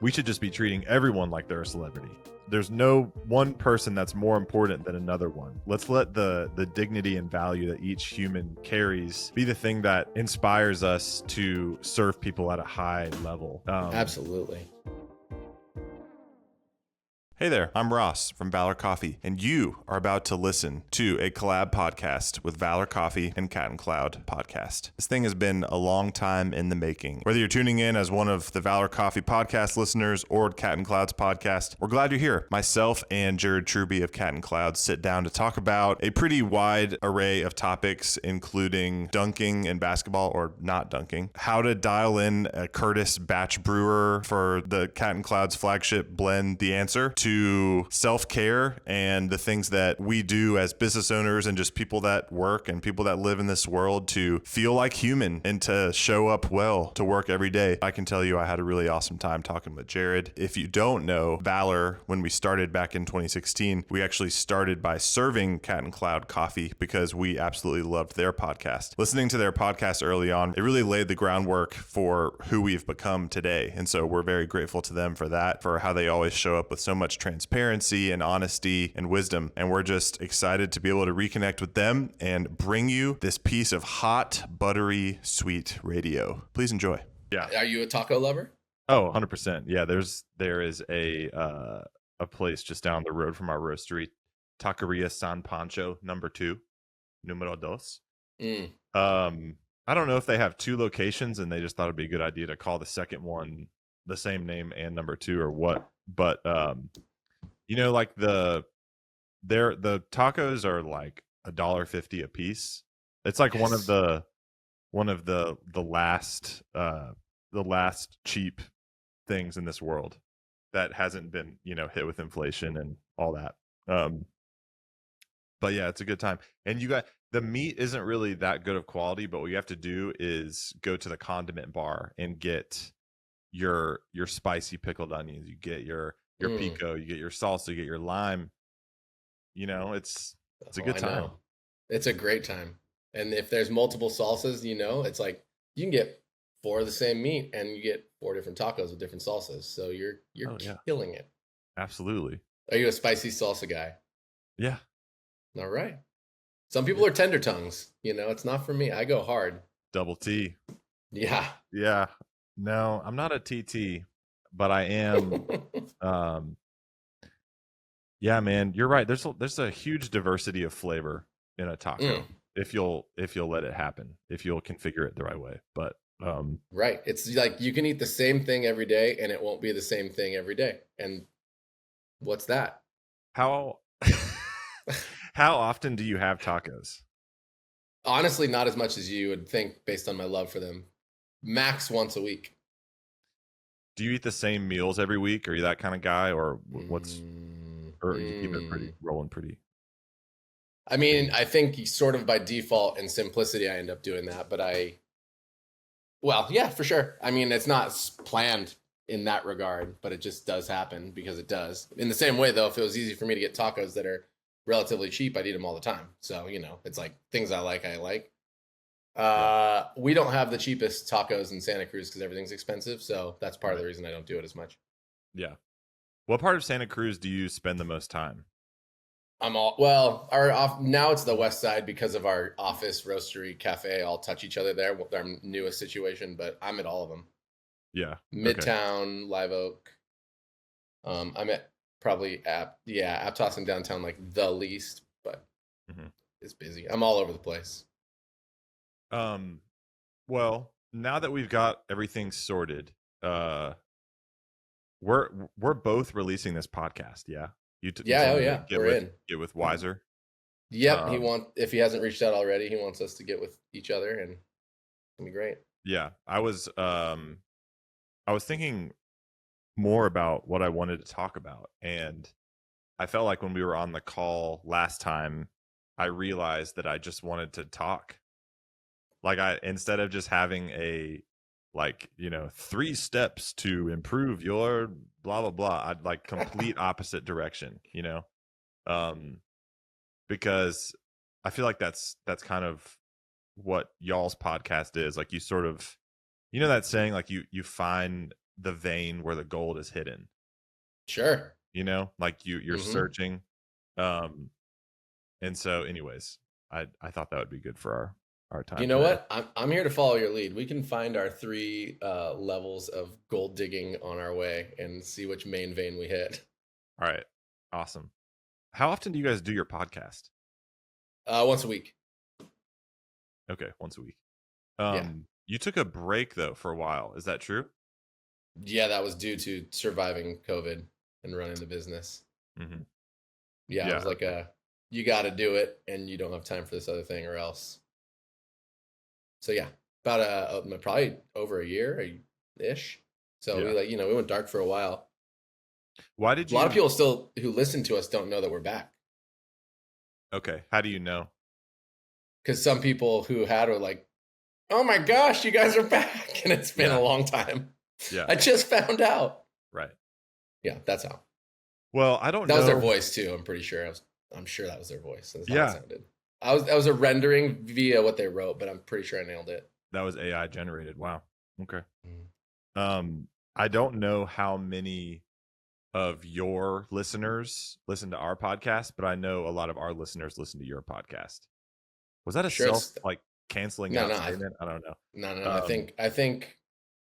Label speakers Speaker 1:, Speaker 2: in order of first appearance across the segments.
Speaker 1: we should just be treating everyone like they're a celebrity. There's no one person that's more important than another one. Let's let the dignity and value that each human carries be the thing that inspires us to serve people at a high level.
Speaker 2: Absolutely.
Speaker 1: Hey there, I'm Ross from Valor Coffee, and you are about to listen to a collab podcast with Valor Coffee and Cat and Cloud podcast. This thing has been a long time in the making. Whether you're tuning in as one of the Valor Coffee podcast listeners or Cat and Cloud's podcast, we're glad you're here. Myself and Jared Truby of Cat and Cloud sit down to talk about a pretty wide array of topics, including dunking and basketball, or not dunking, how to dial in a Curtis batch brewer for the Cat and Cloud's flagship blend, The Answer, to self-care and the things that we do as business owners and just people that work and people that live in this world to feel like human and to show up well to work every day. I can tell you I had a really awesome time talking with Jared. If you don't know, Valor, when we started back in 2016, we actually started by serving Cat and Cloud coffee because we absolutely loved their podcast. Listening to their podcast early on, it really laid the groundwork for who we've become today. And so we're very grateful to them for that, for how they always show up with so much transparency and honesty and wisdom. And we're just excited to be able to reconnect with them and bring you this piece of hot, buttery, sweet radio. Please enjoy. Yeah.
Speaker 2: Are you a taco lover?
Speaker 1: Oh, 100%. Yeah, there is a place just down the road from our roastery, Taqueria San Pancho numero dos. I don't know if they have two locations and they just thought it'd be a good idea to call the second one the same name and number two or what, but like the tacos are like $1.50 a piece. It's like one of the last cheap things in this world that hasn't been hit with inflation and all that. But yeah, it's a good time. And the meat isn't really that good of quality, but what you have to do is go to the condiment bar and get your spicy pickled onions. You get your pico, you get your salsa, you get your lime. It's a good time.
Speaker 2: It's a great time. And if there's multiple salsas, it's like you can get 4 of the same meat and you get 4 different tacos with different salsas. So you're killing it.
Speaker 1: Absolutely.
Speaker 2: Are you a spicy salsa guy?
Speaker 1: Yeah.
Speaker 2: All right. Some people are tender tongues. It's not for me. I go hard.
Speaker 1: Double T.
Speaker 2: Yeah.
Speaker 1: Yeah. No, I'm not a TT, but I am. Yeah, man, you're right. There's a huge diversity of flavor in a taco if you'll let it happen, if you'll configure it the right way. But
Speaker 2: right, it's like you can eat the same thing every day, and it won't be the same thing every day. And what's that?
Speaker 1: How often do you have tacos?
Speaker 2: Honestly, not as much as you would think based on my love for them. Max once a week.
Speaker 1: Do you eat the same meals every week? Are you that kind of guy, or what's? Or you keep it rolling pretty?
Speaker 2: I mean, I think sort of by default and simplicity, I end up doing that. But yeah, for sure. I mean, it's not planned in that regard, but it just does happen because it does. In the same way, though, if it was easy for me to get tacos that are relatively cheap, I'd eat them all the time. So, it's like things I like. We don't have the cheapest tacos in Santa Cruz because everything's expensive. So that's part of the reason I don't do it as much.
Speaker 1: Yeah. What part of Santa Cruz do you spend the most time?
Speaker 2: Now it's the west side because of our office, roastery, cafe all touch each other there with our newest situation, but I'm at all of them.
Speaker 1: Yeah.
Speaker 2: Midtown, Live Oak. I'm at probably Aptos and downtown like the least, but it's busy. I'm all over the place.
Speaker 1: Well, now that we've got everything sorted, we're both releasing this podcast. Yeah. Get with Wiser.
Speaker 2: Yep. If he hasn't reached out already, he wants us to get with each other, and it's gonna be great.
Speaker 1: Yeah. I was thinking more about what I wanted to talk about, and I felt like when we were on the call last time, I realized that I just wanted to talk. Like instead of just having a 3 steps to improve your blah blah blah, I'd like complete opposite direction, because I feel like that's kind of what y'all's podcast is. Like you sort of, that saying, like you find the vein where the gold is hidden.
Speaker 2: Sure.
Speaker 1: You know, like you're
Speaker 2: Hmm.
Speaker 1: searching. Um, and so, anyways, I thought that would be good for our
Speaker 2: You
Speaker 1: time
Speaker 2: know
Speaker 1: today.
Speaker 2: what? I'm here to follow your lead. We can find our three levels of gold digging on our way and see which main vein we hit.
Speaker 1: All right, awesome. How often do you guys do your podcast?
Speaker 2: Once a week.
Speaker 1: Okay, once a week.
Speaker 2: Yeah.
Speaker 1: You took a break though for a while. Is that true?
Speaker 2: Yeah, that was due to surviving COVID and running the business.
Speaker 1: Mm-hmm.
Speaker 2: Yeah, it
Speaker 1: Yeah.
Speaker 2: was like you got to do it and you don't have time for this other thing or else. So yeah, about probably over a year ish. So
Speaker 1: Yeah.
Speaker 2: we went dark for a while.
Speaker 1: Why did
Speaker 2: A lot of
Speaker 1: you?
Speaker 2: people still who listen to us don't know that we're back
Speaker 1: Okay. How do you know?
Speaker 2: because some people who had were like, "Oh my gosh, you guys are back!" and it's been a
Speaker 1: Yeah.
Speaker 2: long time.
Speaker 1: Yeah.
Speaker 2: I just found out.
Speaker 1: Right.
Speaker 2: Yeah, that's how.
Speaker 1: Well, I don't
Speaker 2: That was their
Speaker 1: know.
Speaker 2: voice too. I'm pretty sure. I'm sure that was their voice. That's how it
Speaker 1: Yeah,
Speaker 2: sounded. That was a rendering via what they wrote, but I'm pretty sure I nailed it.
Speaker 1: that was AI generated. Wow. Okay.
Speaker 2: Mm.
Speaker 1: I don't know how many of your listeners listen to our podcast, but I know a lot of our listeners listen to your podcast. Was that a
Speaker 2: Sure,
Speaker 1: self
Speaker 2: it's
Speaker 1: like canceling
Speaker 2: no,
Speaker 1: out
Speaker 2: no,
Speaker 1: statement? I don't know.
Speaker 2: no. I think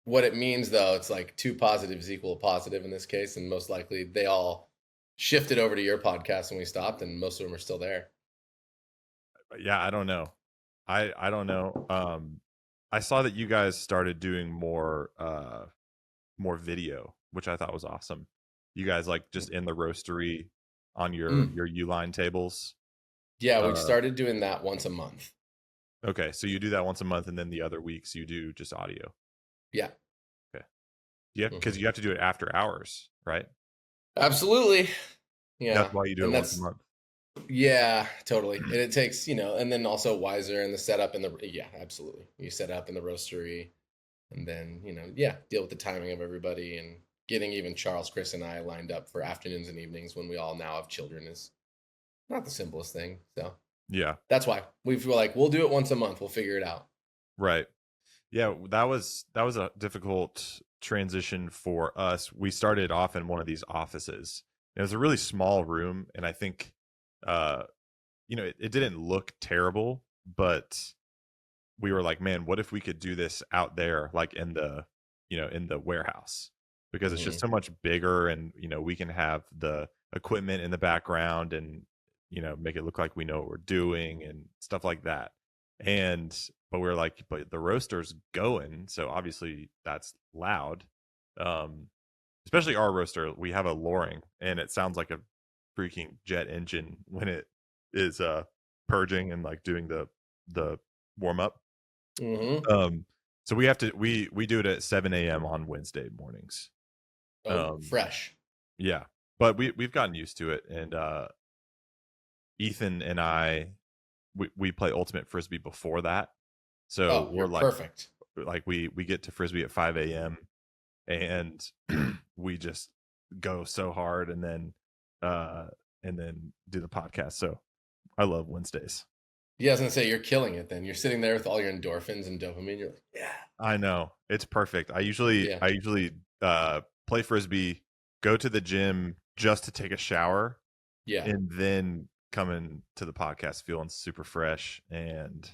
Speaker 2: what it means though, it's like two positives equal a positive in this case, and most likely they all shifted over to your podcast when we stopped, and most of them are still there.
Speaker 1: Yeah, I don't know. I don't know. I saw that you guys started doing more video, which I thought was awesome. You guys like just in the roastery on
Speaker 2: Mm.
Speaker 1: your Uline tables.
Speaker 2: Yeah, we've
Speaker 1: Uh,
Speaker 2: started doing that once a month.
Speaker 1: okay, so you do that once a month, and then the other weeks you do just audio.
Speaker 2: Yeah.
Speaker 1: Okay, yeah, because
Speaker 2: Hmm.
Speaker 1: you have to do it after hours, right?
Speaker 2: Absolutely.
Speaker 1: That's
Speaker 2: Yeah,
Speaker 1: why you do
Speaker 2: and
Speaker 1: it once a
Speaker 2: that's
Speaker 1: month.
Speaker 2: yeah, totally. And it takes and then also Wiser and the setup and the yeah, absolutely. You set up in the roastery, and then yeah, deal with the timing of everybody and getting even Charles, Chris, and I lined up for afternoons and evenings when we all now have children is not the simplest thing. So
Speaker 1: Yeah,
Speaker 2: that's why we feel like we'll do it once a month. We'll figure it out.
Speaker 1: right. Yeah, that was a difficult transition for us. We started off in one of these offices. It was a really small room, and I think, uh, it didn't look terrible, but we were like, man, what if we could do this out there, like in the warehouse, because it's just
Speaker 2: Hmm.
Speaker 1: so much bigger, and we can have the equipment in the background, and make it look like we know what we're doing and stuff like that. And but we are like, but the roaster's going, so obviously that's loud. Um, especially our roaster, we have a Loring, and it sounds like a freaking jet engine when it is purging and like doing the warm up.
Speaker 2: Hmm.
Speaker 1: Um, so we do it at 7 a.m. on Wednesday mornings.
Speaker 2: Oh,
Speaker 1: Um,
Speaker 2: fresh.
Speaker 1: yeah, but we've gotten used to it, and Ethan and I we play ultimate frisbee before that, so
Speaker 2: Oh,
Speaker 1: we're
Speaker 2: you're perfect.
Speaker 1: like we get to frisbee at 5 a.m. and we just go so hard, uh and then do the podcast. So I love Wednesdays.
Speaker 2: Yeah, I was gonna say you're killing it. Then you're sitting there with all your endorphins and dopamine. You're like, yeah,
Speaker 1: I know, it's perfect. I
Speaker 2: yeah,
Speaker 1: usually play frisbee, go to the gym just to take a shower,
Speaker 2: yeah.
Speaker 1: and then come into the podcast feeling super fresh. And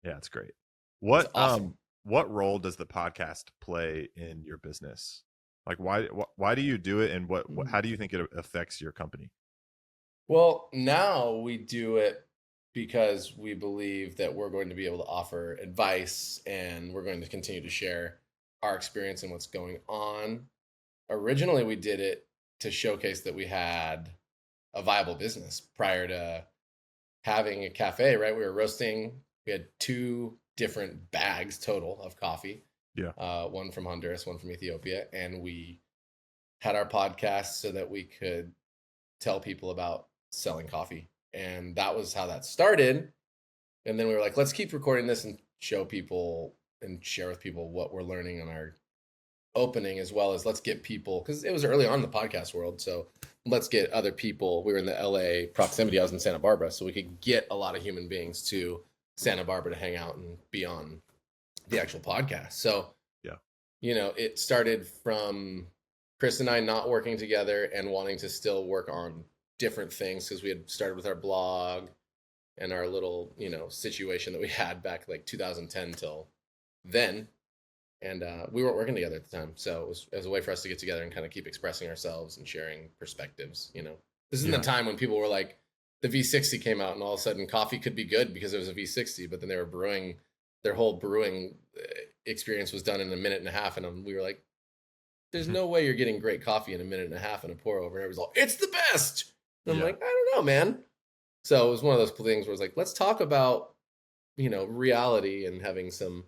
Speaker 1: yeah, it's great.
Speaker 2: It's
Speaker 1: What
Speaker 2: awesome.
Speaker 1: what role does the podcast play in your business? Like why do you do it, and what how do you think it affects your company?
Speaker 2: Well, now we do it because we believe that we're going to be able to offer advice and we're going to continue to share our experience and what's going on. Originally, we did it to showcase that we had a viable business prior to having a cafe, right? We were roasting, we had two different bags total of coffee,
Speaker 1: Yeah.
Speaker 2: one from Honduras, one from Ethiopia. And we had our podcast so that we could tell people about selling coffee. And that was how that started. And then we were like, let's keep recording this and show people and share with people what we're learning on our opening, as well as let's get people, because it was early on in the podcast world. So let's get other people. We were in the LA proximity. I was in Santa Barbara. So we could get a lot of human beings to Santa Barbara to hang out and be on the actual podcast. So
Speaker 1: Yeah.
Speaker 2: it started from Chris and I not working together and wanting to still work on different things because we had started with our blog and our little, situation that we had back like 2010 till then. And we weren't working together at the time. So it was a way for us to get together and kind of keep expressing ourselves and sharing perspectives. This isn't the time when people were like, the V60 came out and all of a sudden coffee could be good because it was a V60, but then they were brewing, their whole brewing experience was done in a minute and a half. And we were like, there's no way you're getting great coffee in a minute and a half in a pour over. And everybody's like, it's the best. And I'm like, I don't know, man. So it was one of those things where it's like, let's talk about, reality and having some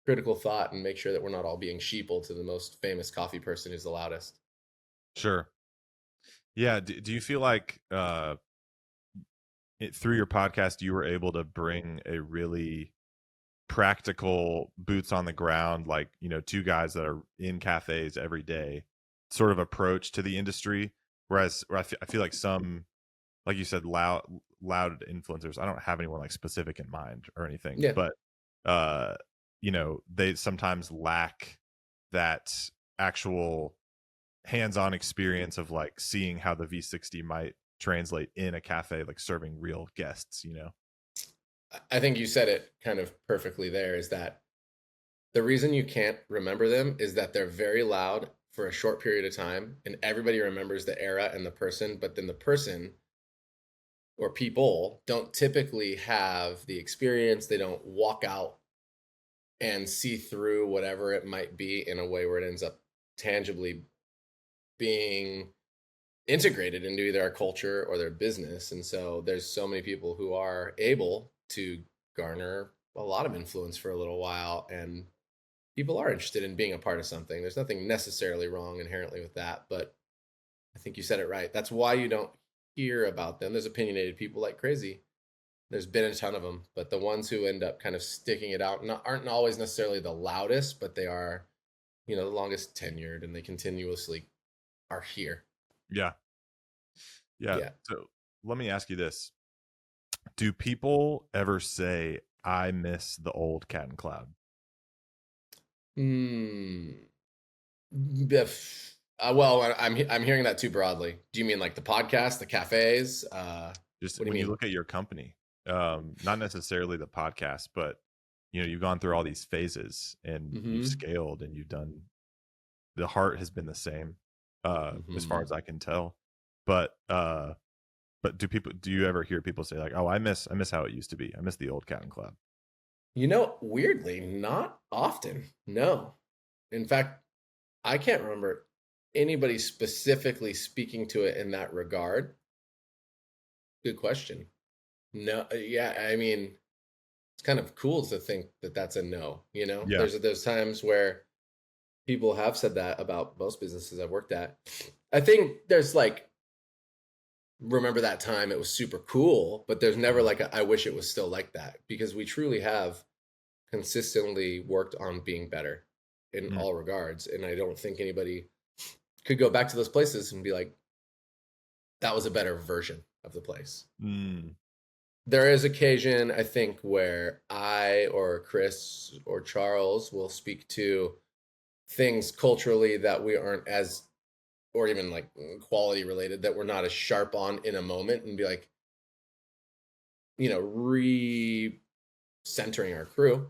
Speaker 2: critical thought and make sure that we're not all being sheeple to the most famous coffee person who's the loudest.
Speaker 1: Sure. Yeah. Do you feel like through your podcast, you were able to bring a really practical, boots on the ground, like, two guys that are in cafes every day sort of approach to the industry? Whereas I feel like some, like you said, loud influencers, I don't have anyone like specific in mind or anything, but they sometimes lack that actual hands-on experience of like seeing how the V60 might translate in a cafe, like serving real guests.
Speaker 2: I think you said it kind of perfectly there, is that the reason you can't remember them is that they're very loud for a short period of time and everybody remembers the era and the person, but then the person or people don't typically have the experience. They don't walk out and see through whatever it might be in a way where it ends up tangibly being integrated into either our culture or their business. And so there's so many people who are able to garner a lot of influence for a little while, and people are interested in being a part of something. There's nothing necessarily wrong inherently with that, but I think you said it right. That's why you don't hear about them. There's opinionated people like crazy. There's been a ton of them, but the ones who end up kind of sticking it out aren't always necessarily the loudest, but they are, the longest tenured, and they continuously are here.
Speaker 1: Yeah. So let me ask you this. Do people ever say, I miss the old Cat and Cloud?
Speaker 2: Well, I'm hearing that too broadly. Do you mean like the podcast, the cafes?
Speaker 1: Just when you look at your company, not necessarily the podcast, but you've gone through all these phases and you've scaled and you've done. The heart has been the same, as far as I can tell. But do you ever hear people say like, "Oh, I miss how it used to be. I miss the old Cat and Cloud"?
Speaker 2: Weirdly, not often. No. In fact, I can't remember anybody specifically speaking to it in that regard. Good question. No, yeah, I mean, it's kind of cool to think that that's a no, Yeah. There's times where people have said that about most businesses I've worked at. I think there's like, remember that time, it was super cool, but there's never like I wish it was still like that, because we truly have consistently worked on being better in all regards. And I don't think anybody could go back to those places and be like, that was a better version of the place. There is occasion, I think, where I or Chris or Charles will speak to things culturally that we aren't as, or even like quality related, that we're not as sharp on in a moment, and be like, re-centering our crew.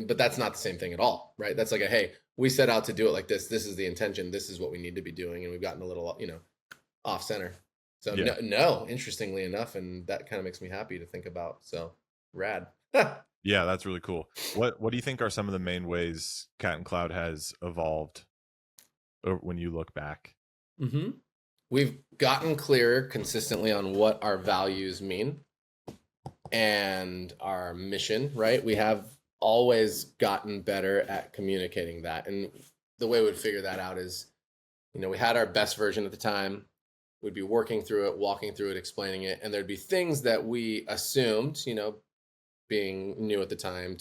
Speaker 2: But that's not the same thing at all, right? That's like hey, we set out to do it like this. This is the intention. This is what we need to be doing. And we've gotten a little, off center. So no, interestingly enough, and that kind of makes me happy to think about. So rad.
Speaker 1: Yeah, that's really cool. What do you think are some of the main ways Cat and Cloud has evolved when you look back?
Speaker 2: We've gotten clearer consistently on what our values mean and our mission, right? We have always gotten better at communicating that. And the way we'd figure that out is, we had our best version at the time. We'd be working through it, walking through it, explaining it. And there'd be things that we assumed, being new at the time,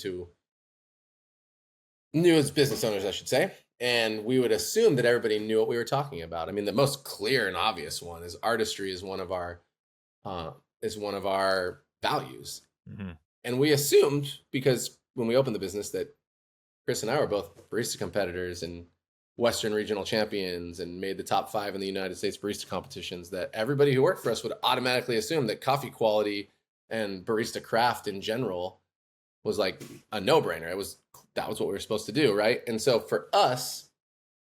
Speaker 2: new as business owners, I should say. And we would assume that everybody knew what we were talking about. I mean, the most clear and obvious one is artistry is one of our values. And we assumed, because when we opened the business, that Chris and I were both barista competitors, and Western regional champions and made the top 5 in the United States barista competitions, that everybody who worked for us would automatically assume that coffee quality and barista craft in general was like a no-brainer. That was what we were supposed to do, right? And so for us,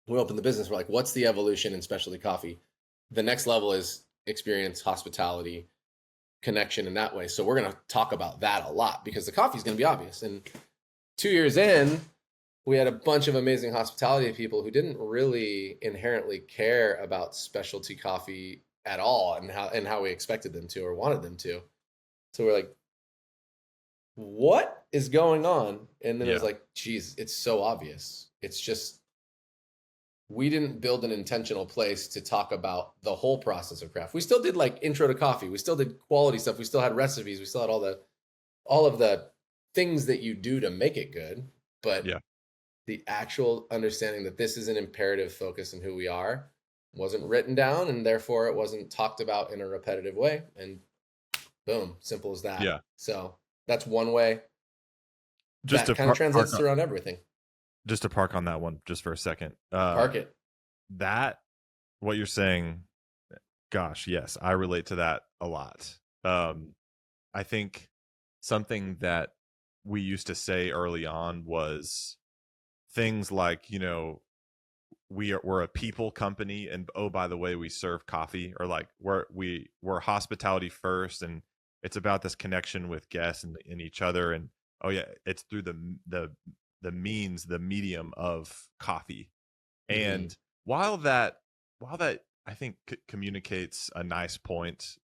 Speaker 2: we opened the business. We're like, what's the evolution in specialty coffee? The next level is experience, hospitality, connection in that way. So we're going to talk about that a lot because the coffee is going to be obvious. And 2 years in, we had a bunch of amazing hospitality people who didn't really inherently care about specialty coffee at all, and how we expected them to or wanted them to. So we're like, what is going on? And then it was like, geez, it's so obvious. It's just, we didn't build an intentional place to talk about the whole process of craft. We still did like intro to coffee. We still did quality stuff. We still had recipes. We still had all of the things that you do to make it good. But the actual understanding that this is an imperative focus in who we are wasn't written down, and therefore it wasn't talked about in a repetitive way. And boom, simple as that.
Speaker 1: Yeah.
Speaker 2: So that's one way.
Speaker 1: Just
Speaker 2: that kind of translates around everything.
Speaker 1: Just to park on that one just for a second.
Speaker 2: Park it.
Speaker 1: That, what you're saying, gosh, yes, I relate to that a lot. I think something that we used to say early on was things like, we're a people company, and oh, by the way, we serve coffee, or like we're hospitality first, and it's about this connection with guests and each other, and oh yeah, it's through the medium of coffee. And while that I think communicates a nice point,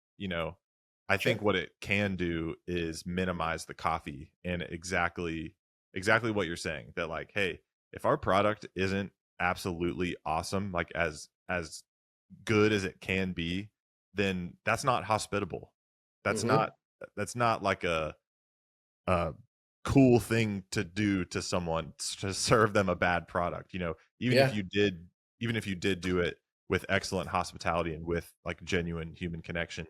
Speaker 1: I think what it can do is minimize the coffee, and exactly what you're saying, that like, hey, if our product isn't absolutely awesome, like as good as it can be, then that's not hospitable. That's not like a cool thing to do to someone, to serve them a bad product. Even if you did do it with excellent hospitality and with like genuine human connection.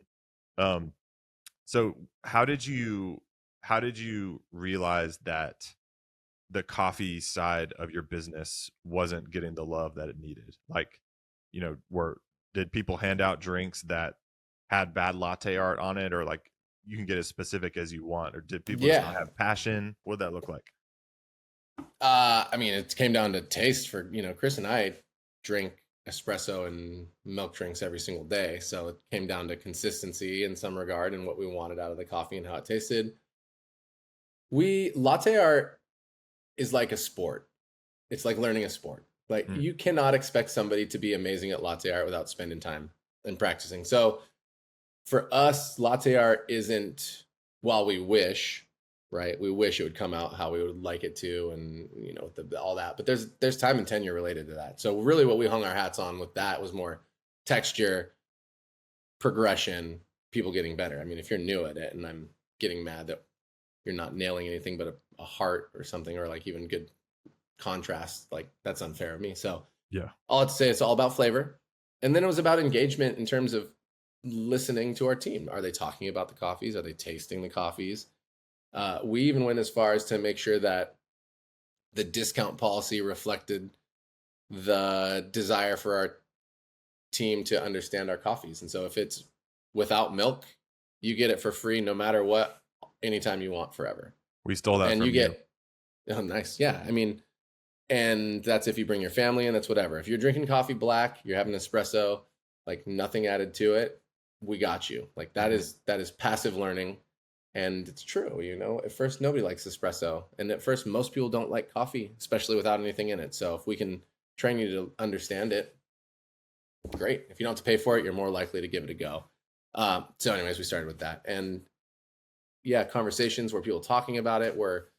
Speaker 1: So how did you realize that the coffee side of your business wasn't getting the love that it needed? Like, did people hand out drinks that had bad latte art on it, or like, you can get as specific as you want, or did people just not have passion? What did that look like?
Speaker 2: I mean, it came down to taste. For Chris and I drink espresso and milk drinks every single day, so it came down to consistency in some regard and what we wanted out of the coffee and how it tasted. Latte art is like a sport. It's like learning a sport. Like you cannot expect somebody to be amazing at latte art without spending time and practicing. So for us, latte art isn't, while we wish, right? We wish it would come out how we would like it to, and all that. But there's time and tenure related to that. So really, what we hung our hats on with that was more texture, progression, people getting better. I mean, if you're new at it, and I'm getting mad that you're not nailing anything but a heart or something, or like even good contrast, like that's unfair of me. So all I'd say, it's all about flavor, and then it was about engagement in terms of listening to our team. Are they talking about the coffees? Are they tasting the coffees? We even went as far as to make sure that the discount policy reflected the desire for our team to understand our coffees. And so if it's without milk, you get it for free no matter what, anytime you want, forever.
Speaker 1: We stole that, and from you.
Speaker 2: Oh, nice. Yeah. I mean, and that's if you bring your family in, that's whatever. If you're drinking coffee black, you're having espresso, like nothing added to it, we got you. Like that is passive learning. And it's true, at first nobody likes espresso. And at first most people don't like coffee, especially without anything in it. So if we can train you to understand it, great. If you don't have to pay for it, you're more likely to give it a go. So anyways, we started with that. And conversations where people talking about it were,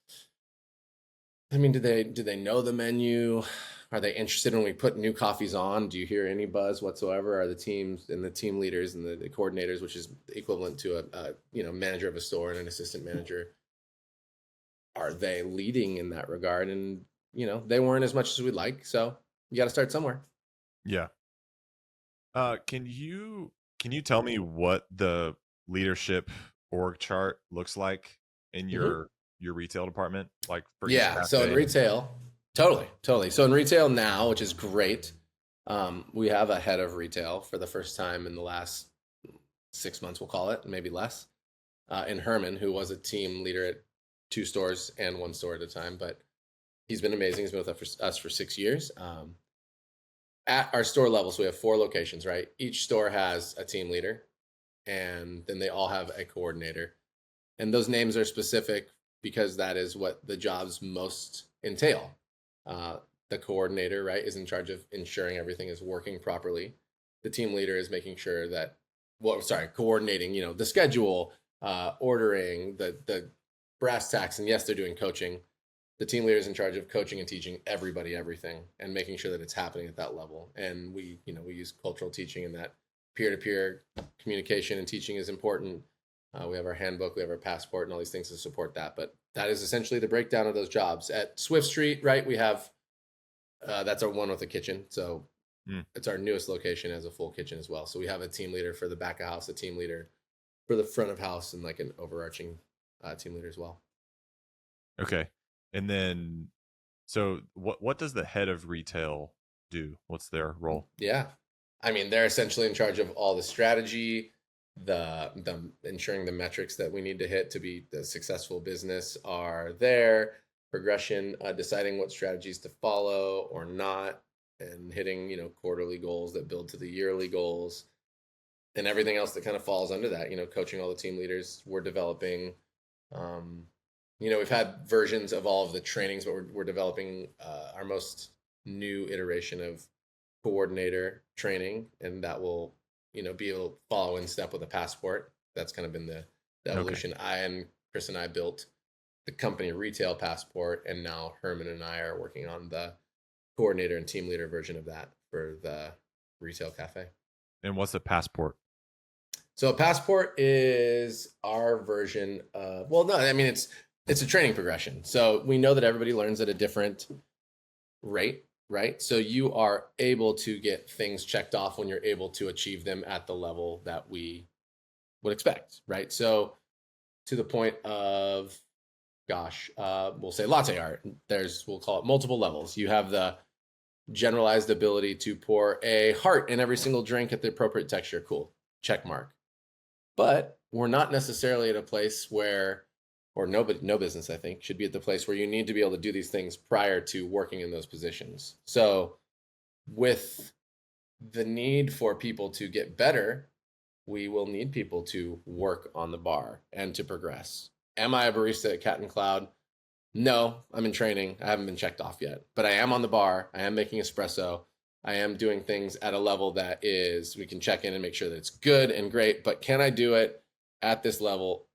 Speaker 2: I mean, do they know the menu? Are they interested when we put new coffees on? Do you hear any buzz whatsoever? Are the teams and the team leaders and the coordinators, which is equivalent to a manager of a store and an assistant manager, are they leading in that regard? And they weren't as much as we'd like. So you got to start somewhere.
Speaker 1: Yeah. Can you tell me what the leadership org chart looks like in your retail department? Like for
Speaker 2: so in retail, Totally. So in retail now, which is great, we have a head of retail for the first time in the last 6 months, we'll call it, maybe less, in Herman, who was a team leader at 2 stores and 1 store at a time. But he's been amazing. He's been with us for 6 years. At our store level, so we have 4 locations, right? Each store has a team leader, and then they all have a coordinator. And those names are specific because that is what the jobs most entail. The coordinator, right, is in charge of ensuring everything is working properly. The team leader is making sure that, coordinating, the schedule, ordering, the brass tacks, and yes, they're doing coaching. The team leader is in charge of coaching and teaching everybody everything and making sure that it's happening at that level. And we use cultural teaching, and that peer-to-peer communication and teaching is important. We have our handbook, we have our passport, and all these things to support that. But that is essentially the breakdown of those jobs. At Swift Street, right, we have that's our one with a kitchen. So it's our newest location, as a full kitchen as well. So we have a team leader for the back of house, a team leader for the front of house, and like an overarching team leader as well.
Speaker 1: Okay. And then, so what does the head of retail do? What's their role?
Speaker 2: Yeah. I mean, they're essentially in charge of all the strategy, the ensuring the metrics that we need to hit to be the successful business are there, progression, deciding what strategies to follow or not, and hitting, quarterly goals that build to the yearly goals, and everything else that kind of falls under that, coaching all the team leaders. We're developing, we've had versions of all of the trainings, but we're developing our most new iteration of coordinator training, and that will, be able to follow in step with a passport. That's kind of been the evolution. Okay. Chris and I built the company retail passport, and now Herman and I are working on the coordinator and team leader version of that for the retail cafe.
Speaker 1: And what's a passport?
Speaker 2: So a passport is our version of, it's a training progression. So we know that everybody learns at a different rate, right? So you are able to get things checked off when you're able to achieve them at the level that we would expect, right? So to the point of, we'll say latte art. We'll call it multiple levels. You have the generalized ability to pour a heart in every single drink at the appropriate texture. Cool, check mark. But we're not necessarily at a place where, or no business, I think, should be at the place where you need to be able to do these things prior to working in those positions. So with the need for people to get better, we will need people to work on the bar and to progress. Am I a barista at Cat and Cloud? No, I'm in training. I haven't been checked off yet, but I am on the bar. I am making espresso. I am doing things at a level that is, we can check in and make sure that it's good and great, but can I do it at this level,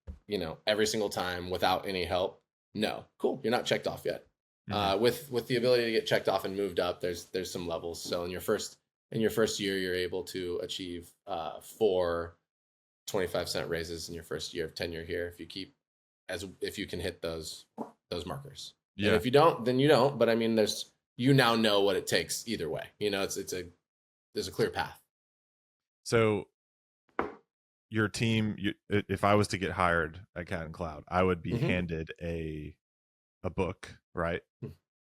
Speaker 2: every single time without any help? No. Cool. You're not checked off yet. Mm-hmm. With the ability to get checked off and moved up, there's some levels. So in your first year, you're able to achieve 4 25-cent raises in your first year of tenure here if you can hit those markers. Yeah. And if you don't, then you don't. But I mean, you now know what it takes either way. There's a clear path.
Speaker 1: So your team, if I was to get hired at Cat and Cloud, I would be handed a book, right?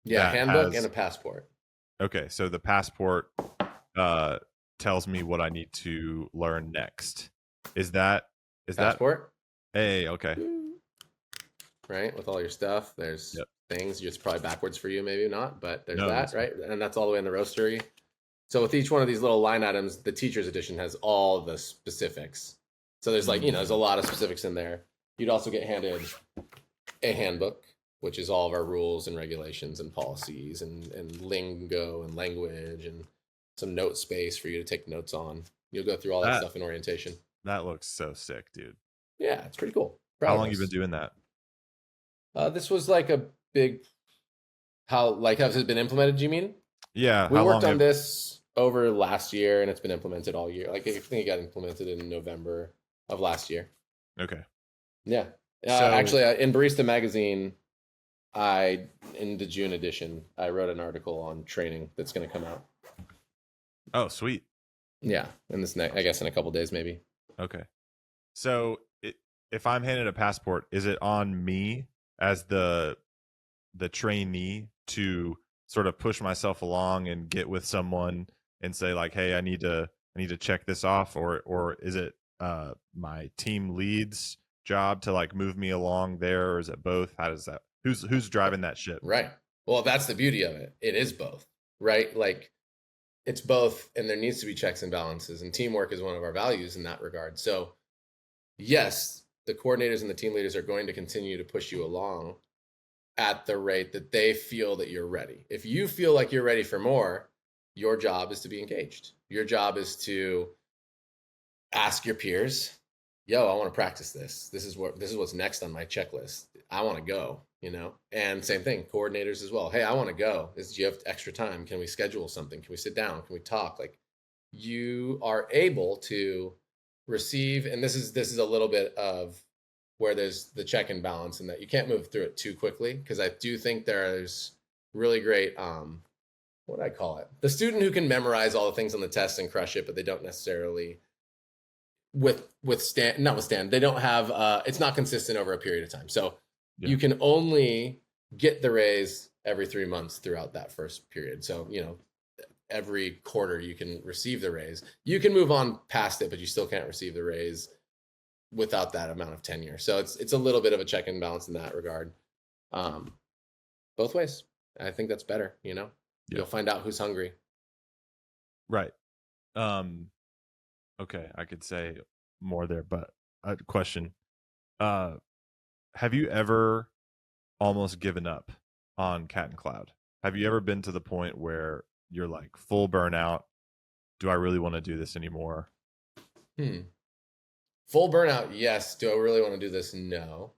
Speaker 2: Yeah, handbook and a passport.
Speaker 1: Okay, so the passport tells me what I need to learn next. Is that
Speaker 2: passport?
Speaker 1: Hey, okay.
Speaker 2: Right, with all your stuff, there's things. It's probably backwards for you, maybe not, but there's that, right? And that's all the way in the roastery. So with each one of these little line items, the teacher's edition has all the specifics. So there's there's a lot of specifics in there. You'd also get handed a handbook, which is all of our rules and regulations and policies and lingo and language and some note space for you to take notes on. You'll go through all that stuff in orientation.
Speaker 1: That looks so sick, dude.
Speaker 2: Yeah, it's pretty cool.
Speaker 1: How long have you been doing that?
Speaker 2: This was like a big, has it been implemented, do you mean?
Speaker 1: Yeah.
Speaker 2: We worked on this over last year, and it's been implemented all year. I think it got implemented in November of last year.
Speaker 1: Okay.
Speaker 2: Yeah. Actually, in Barista Magazine, in the June edition, I wrote an article on training that's going to come out.
Speaker 1: Oh, sweet.
Speaker 2: Yeah. In a couple days, maybe.
Speaker 1: Okay. So if I'm handed a passport, is it on me as the trainee to sort of push myself along and get with someone and say like, hey, I need to check this off, or is it my team lead's job to like move me along there, or is it both? How does that, who's driving that ship?
Speaker 2: Right. Well, that's the beauty of it. It is both, right? Like it's both, and there needs to be checks and balances, and teamwork is one of our values in that regard. So, yes, the coordinators and the team leaders are going to continue to push you along at the rate that they feel that you're ready. If you feel like you're ready for more, your job is to be engaged. Your job is to ask your peers, yo, I want to practice this. This is what's next on my checklist. I want to go, And same thing, coordinators as well. Hey, I want to go. Do you have extra time? Can we schedule something? Can we sit down? Can we talk? Like you are able to receive, and this is a little bit of where there's the check and balance, and that you can't move through it too quickly, because I do think there's really great what do I call it? The student who can memorize all the things on the test and crush it, but they don't necessarily notwithstand, they don't have it's not consistent over a period of time. So you can only get the raise every 3 months throughout that first period. So, every quarter you can receive the raise. You can move on past it, but you still can't receive the raise without that amount of tenure. So it's a little bit of a check and balance in that regard. Both ways. I think that's better, You'll find out who's hungry.
Speaker 1: Right. Okay, I could say more there, but question. Have you ever almost given up on Cat and Cloud? Have you ever been to the point where you're like full burnout? Do I really want to do this anymore?
Speaker 2: Full burnout, yes. Do I really want to do this? No.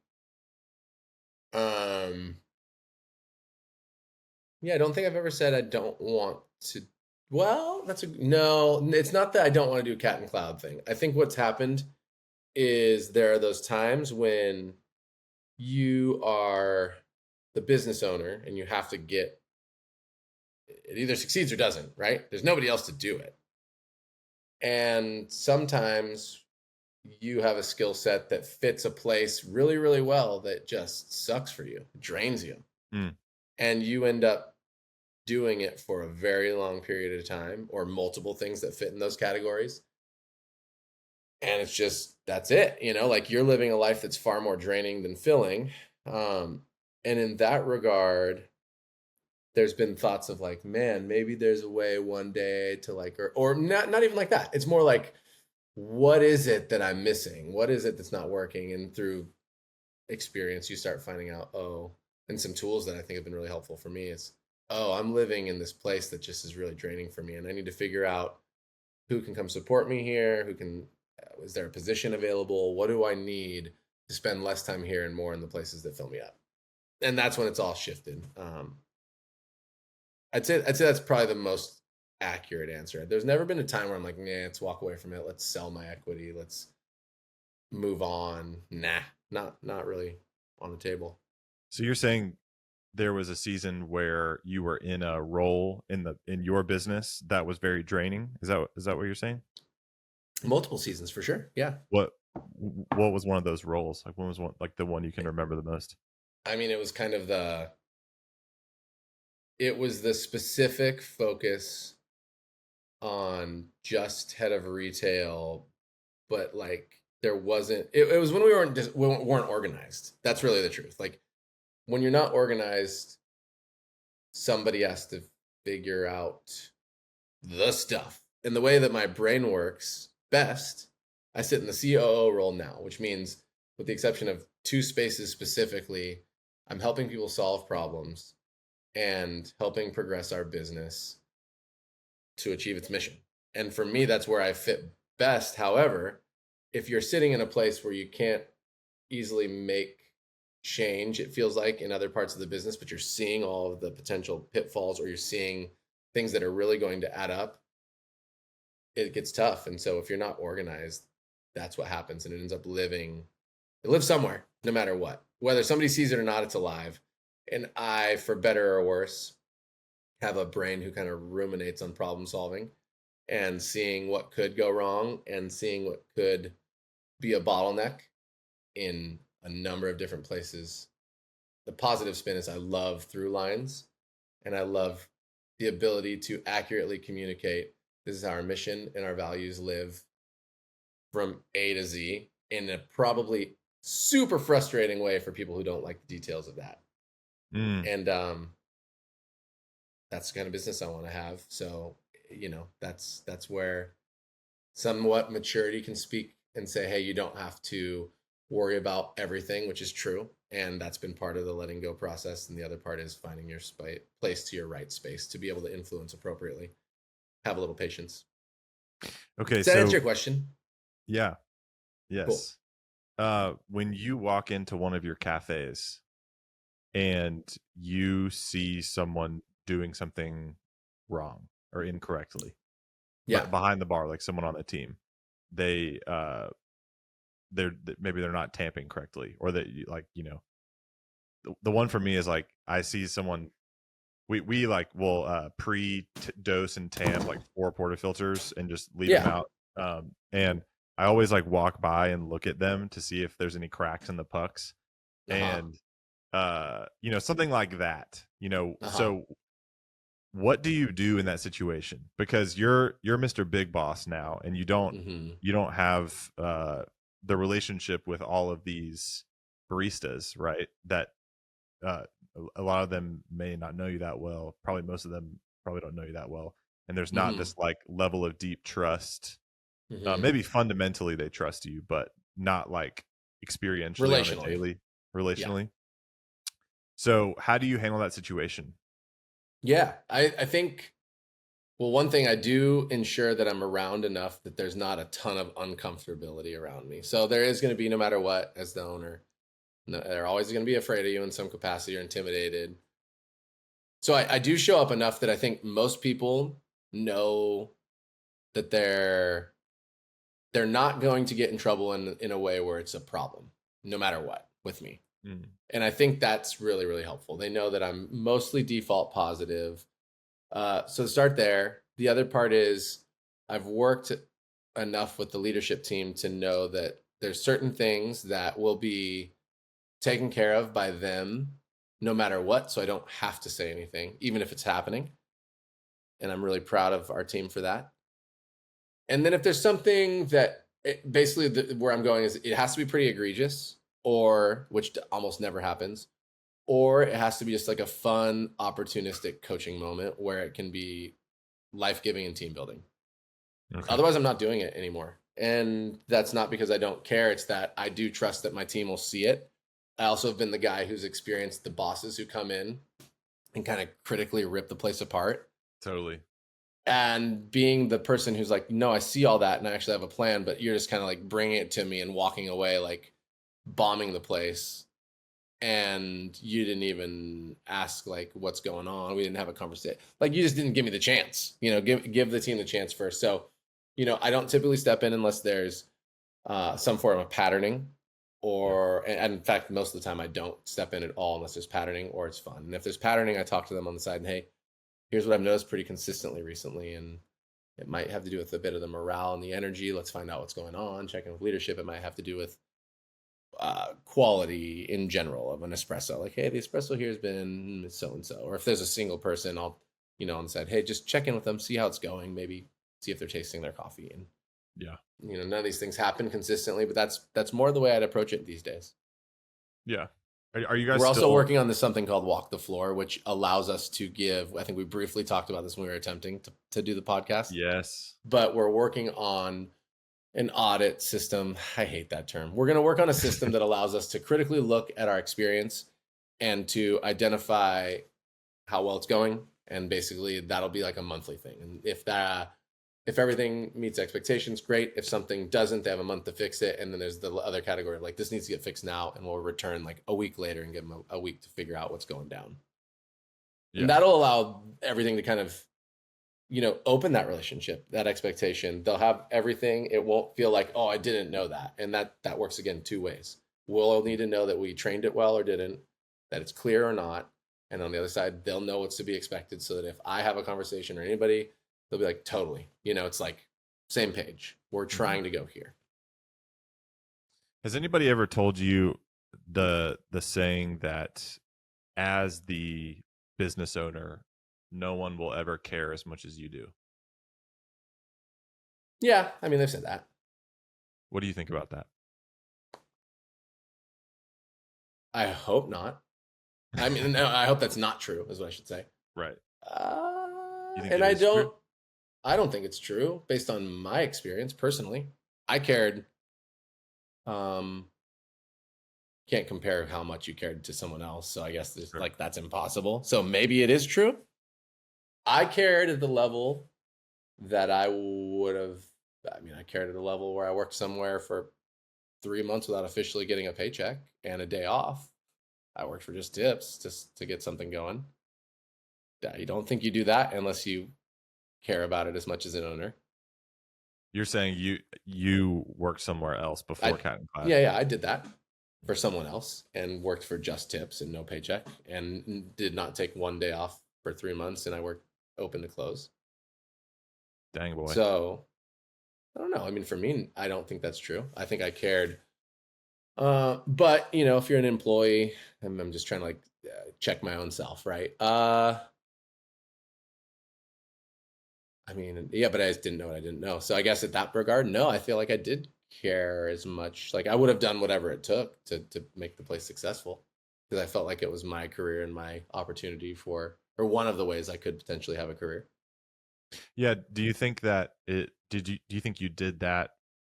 Speaker 2: Yeah, I don't think I've ever said I don't want to. Well, no, it's not that I don't want to do Cat and Cloud thing. I think what's happened is there are those times when you are the business owner and you have to get it either succeeds or doesn't, right? There's nobody else to do it. And sometimes you have a skill set that fits a place really, really well that just sucks for you, drains you. And you end up doing it for a very long period of time, or multiple things that fit in those categories. And it's just, that's it, like you're living a life that's far more draining than filling. And in that regard, there's been thoughts of like, man, maybe there's a way one day to like, or not even like that. It's more like, what is it that I'm missing? What is it that's not working? And through experience, you start finding out, and some tools that I think have been really helpful for me is, I'm living in this place that just is really draining for me. And I need to figure out who can come support me here, is there a position available? What do I need to spend less time here and more in the places that fill me up? And that's when it's all shifted. I'd say that's probably the most accurate answer. There's never been a time where I'm like, nah, let's walk away from it. Let's sell my equity. Let's move on. Nah, not really on the table.
Speaker 1: So you're saying there was a season where you were in a role in your business that was very draining. Is that what you're saying?
Speaker 2: Multiple seasons for sure. Yeah.
Speaker 1: What was one of those roles? Like when was one, like the one you can remember the most?
Speaker 2: I mean, it was kind of it was the specific focus on just head of retail, but like there wasn't, it was when we weren't organized. That's really the truth. Like when you're not organized, somebody has to figure out the stuff. And the way that my brain works best, I sit in the COO role now, which means, with the exception of 2 spaces specifically, I'm helping people solve problems and helping progress our business to achieve its mission. And for me, that's where I fit best. However, if you're sitting in a place where you can't easily make change, it feels like, in other parts of the business, but you're seeing all of the potential pitfalls, or you're seeing things that are really going to add up, it gets tough. And so if you're not organized, that's what happens. And it ends up it lives somewhere, no matter what. Whether somebody sees it or not, it's alive. And I, for better or worse, have a brain who kind of ruminates on problem solving and seeing what could go wrong and seeing what could be a bottleneck in a number of different places. The positive spin is I love through lines, And I love the ability to accurately communicate this is how our mission and our values live from A to Z in a probably super frustrating way for people who don't like the details of that.
Speaker 1: Mm.
Speaker 2: And that's the kind of business I want to have. So, that's where somewhat maturity can speak and say, hey, you don't have to worry about everything, which is true. And that's been part of the letting go process. And the other part is finding your place to your right space to be able to influence appropriately. Have a little patience.
Speaker 1: Okay,
Speaker 2: Does that answer
Speaker 1: so
Speaker 2: your question?
Speaker 1: yeah,
Speaker 2: Cool.
Speaker 1: yes. When you walk into one of your cafes and you see someone doing something wrong or incorrectly,
Speaker 2: Yeah.
Speaker 1: but behind the bar, like someone on the team, they maybe they're not tamping correctly, or that like the one for me is like I see someone we like will pre dose and tamp like 4 portafilters and just leave them
Speaker 2: Yeah.
Speaker 1: out. And I always like walk by and look at them to see if there's any cracks in the pucks,
Speaker 2: Uh-huh.
Speaker 1: and something like that.
Speaker 2: Uh-huh.
Speaker 1: So what do you do in that situation? Because you're Mr. Big Boss now, and
Speaker 2: Mm-hmm.
Speaker 1: you don't have the relationship with all of these baristas, right? That uh, a lot of them may not know you that well. Probably most of them probably don't know you that well, and there's not
Speaker 2: Mm-hmm.
Speaker 1: this like level of deep trust.
Speaker 2: Mm-hmm.
Speaker 1: Maybe fundamentally they trust you, but not like experientially on a
Speaker 2: Relationally.
Speaker 1: daily,
Speaker 2: Yeah.
Speaker 1: relationally. So how do you handle that situation?
Speaker 2: Yeah. I think, well, one thing I do ensure that I'm around enough that there's not a ton of uncomfortability around me. So there is going to be, no matter what, as the owner, no, they're always going to be afraid of you in some capacity or intimidated. So I do show up enough that I think most people know that they're not going to get in trouble in a way where it's a problem, no matter what, with me.
Speaker 1: Mm.
Speaker 2: And I think that's really, really helpful. They know that I'm mostly default positive. So to start there, the other part is I've worked enough with the leadership team to know that there's certain things that will be taken care of by them no matter what. So I don't have to say anything, even if it's happening. And I'm really proud of our team for that. And then if there's something that basically where I'm going is it has to be pretty egregious, or which almost never happens, or it has to be just like a fun, opportunistic coaching moment where it can be life giving and team building.
Speaker 1: Okay.
Speaker 2: Otherwise, I'm not doing it anymore. And that's not because I don't care. It's that I do trust that my team will see it. I also have been the guy who's experienced the bosses who come in and kind of critically rip the place apart.
Speaker 1: Totally.
Speaker 2: And being the person who's like, no, I see all that and I actually have a plan, but you're just kind of like bringing it to me and walking away, like bombing the place. And you didn't even ask like what's going on. We didn't have a conversation. Like you just didn't give me the chance. Give the team the chance first. So, I don't typically step in unless there's some form of patterning,
Speaker 1: Yeah.
Speaker 2: and in fact, most of the time I don't step in at all unless there's patterning or it's fun. And if there's patterning, I talk to them on the side and hey, here's what I've noticed pretty consistently recently, and it might have to do with a bit of the morale and the energy. Let's find out what's going on. Check in with leadership. It might have to do with quality in general of an espresso. Like, hey, the espresso here has been so and so. Or if there's a single person, I'll, on the side, hey, just check in with them, see how it's going, maybe see if they're tasting their coffee. And
Speaker 1: Yeah.
Speaker 2: none of these things happen consistently, but that's more the way I'd approach it these days.
Speaker 1: Yeah. Are you guys
Speaker 2: We're also
Speaker 1: still?
Speaker 2: working on this something called Walk the Floor, which allows us to give. I think we briefly talked about this when we were attempting to do the podcast,
Speaker 1: Yes.
Speaker 2: but we're working on an audit system. I hate that term. We're going to work on a system that allows us to critically look at our experience and to identify how well it's going. And basically, that'll be like a monthly thing. And if everything meets expectations, great. If something doesn't, they have a month to fix it. And then there's the other category of like, this needs to get fixed now. And we'll return like a week later and give them a week to figure out what's going down. And
Speaker 1: Yeah.
Speaker 2: that'll allow everything to kind of, open that relationship, that expectation. They'll have everything. It won't feel like, oh, I didn't know that. And that works again 2 ways. We'll need to know that we trained it well or didn't, that it's clear or not. And on the other side, they'll know what's to be expected so that if I have a conversation or anybody, they'll be like, totally. It's like same page. We're
Speaker 1: Mhm.
Speaker 2: trying to go here.
Speaker 1: Has anybody ever told you the saying that as the business owner, no one will ever care as much as you do.
Speaker 2: Yeah, I mean, they've said that.
Speaker 1: What do you think about that?
Speaker 2: I hope not. I mean, no, I hope that's not true, is what I should say.
Speaker 1: Right. You think
Speaker 2: And
Speaker 1: it is true?
Speaker 2: I don't think it's true based on my experience personally. I cared. Um, can't compare how much you cared to someone else, so I guess
Speaker 1: Sure.
Speaker 2: like that's impossible. So maybe it is true. I cared at the level that I would have. I mean, I cared at a level where I worked somewhere for 3 months without officially getting a paycheck and a day off. I worked for just tips just to get something going. You don't think you do that unless you care about it as much as an owner.
Speaker 1: You're saying you worked somewhere else before
Speaker 2: I
Speaker 1: Cat and Cloud.
Speaker 2: Yeah, I did that for someone else and worked for just tips and no paycheck and did not take one day off for 3 months, and I worked open to close.
Speaker 1: Dang boy.
Speaker 2: So I don't know. I mean, for me, I don't think that's true. I think I cared. But if you're an employee, I'm just trying to like check my own self, right? I mean, yeah, but I just didn't know what I didn't know. So I guess at that regard, no, I feel like I did care as much. Like I would have done whatever it took to make the place successful because I felt like it was my career and my opportunity or one of the ways I could potentially have a career.
Speaker 1: Yeah. Do you think that do you think you did that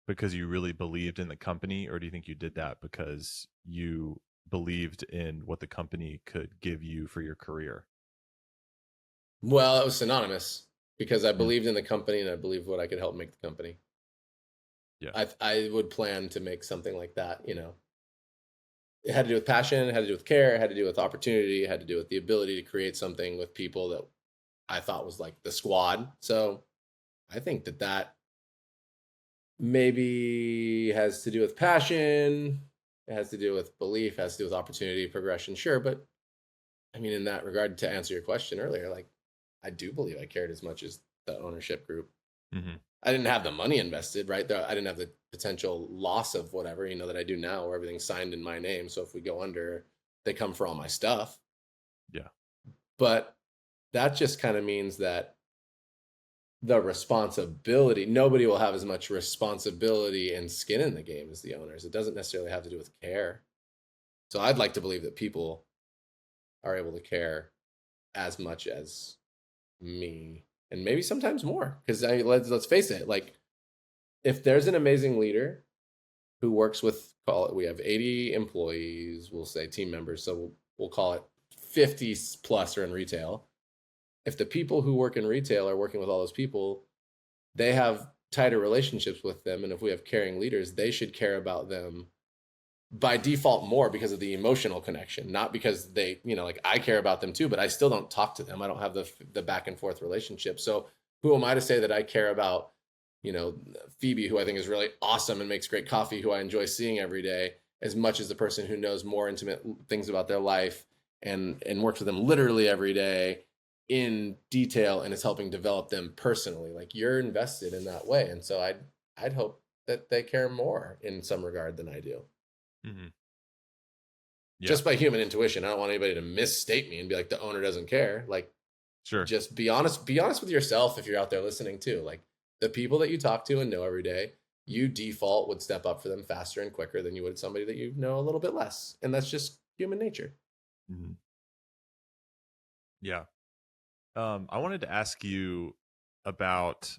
Speaker 1: because you really believed in the company, or do you think you did that because you believed in what the company could give you for your career?
Speaker 2: Well, it was synonymous because I
Speaker 1: Mm,
Speaker 2: believed in the company and I believed what I could help make the company.
Speaker 1: yeah.
Speaker 2: I would plan to make something like that. It had to do with passion, it had to do with care, it had to do with opportunity, it had to do with the ability to create something with people that I thought was like the squad. So I think that maybe has to do with passion. It has to do with belief, has to do with opportunity, progression, sure. But I mean, in that regard, to answer your question earlier, like I do believe I cared as much as the ownership group.
Speaker 1: Hmm.
Speaker 2: I didn't have the money invested, right? I didn't have the potential loss of whatever, that I do now where everything's signed in my name. So if we go under, they come for all my stuff.
Speaker 1: Yeah.
Speaker 2: But that just kind of means that the responsibility, nobody will have as much responsibility and skin in the game as the owners. It doesn't necessarily have to do with care. So I'd like to believe that people are able to care as much as me and maybe sometimes more because let's face it, like if there's an amazing leader who works with, call it, we have 80 employees, we'll say team members, so we'll call it 50 plus are in retail. If the people who work in retail are working with all those people, they have tighter relationships with them, and if we have caring leaders, they should care about them by default more because of the emotional connection, not because they, like I care about them too, but I still don't talk to them. I don't have the back and forth relationship. So who am I to say that I care about, Phoebe, who I think is really awesome and makes great coffee, who I enjoy seeing every day, as much as the person who knows more intimate things about their life and works with them literally every day in detail and is helping develop them personally. Like you're invested in that way. And so I'd hope that they care more in some regard than I do.
Speaker 1: Hmm. Yeah.
Speaker 2: Just by human intuition. I don't want anybody to misstate me and be like the owner doesn't care. Like
Speaker 1: Sure.
Speaker 2: just be honest with yourself if you're out there listening too. Like the people that you talk to and know every day, you default would step up for them faster and quicker than you would somebody that you know a little bit less. And that's just human nature.
Speaker 1: Hmm. Yeah. I wanted to ask you about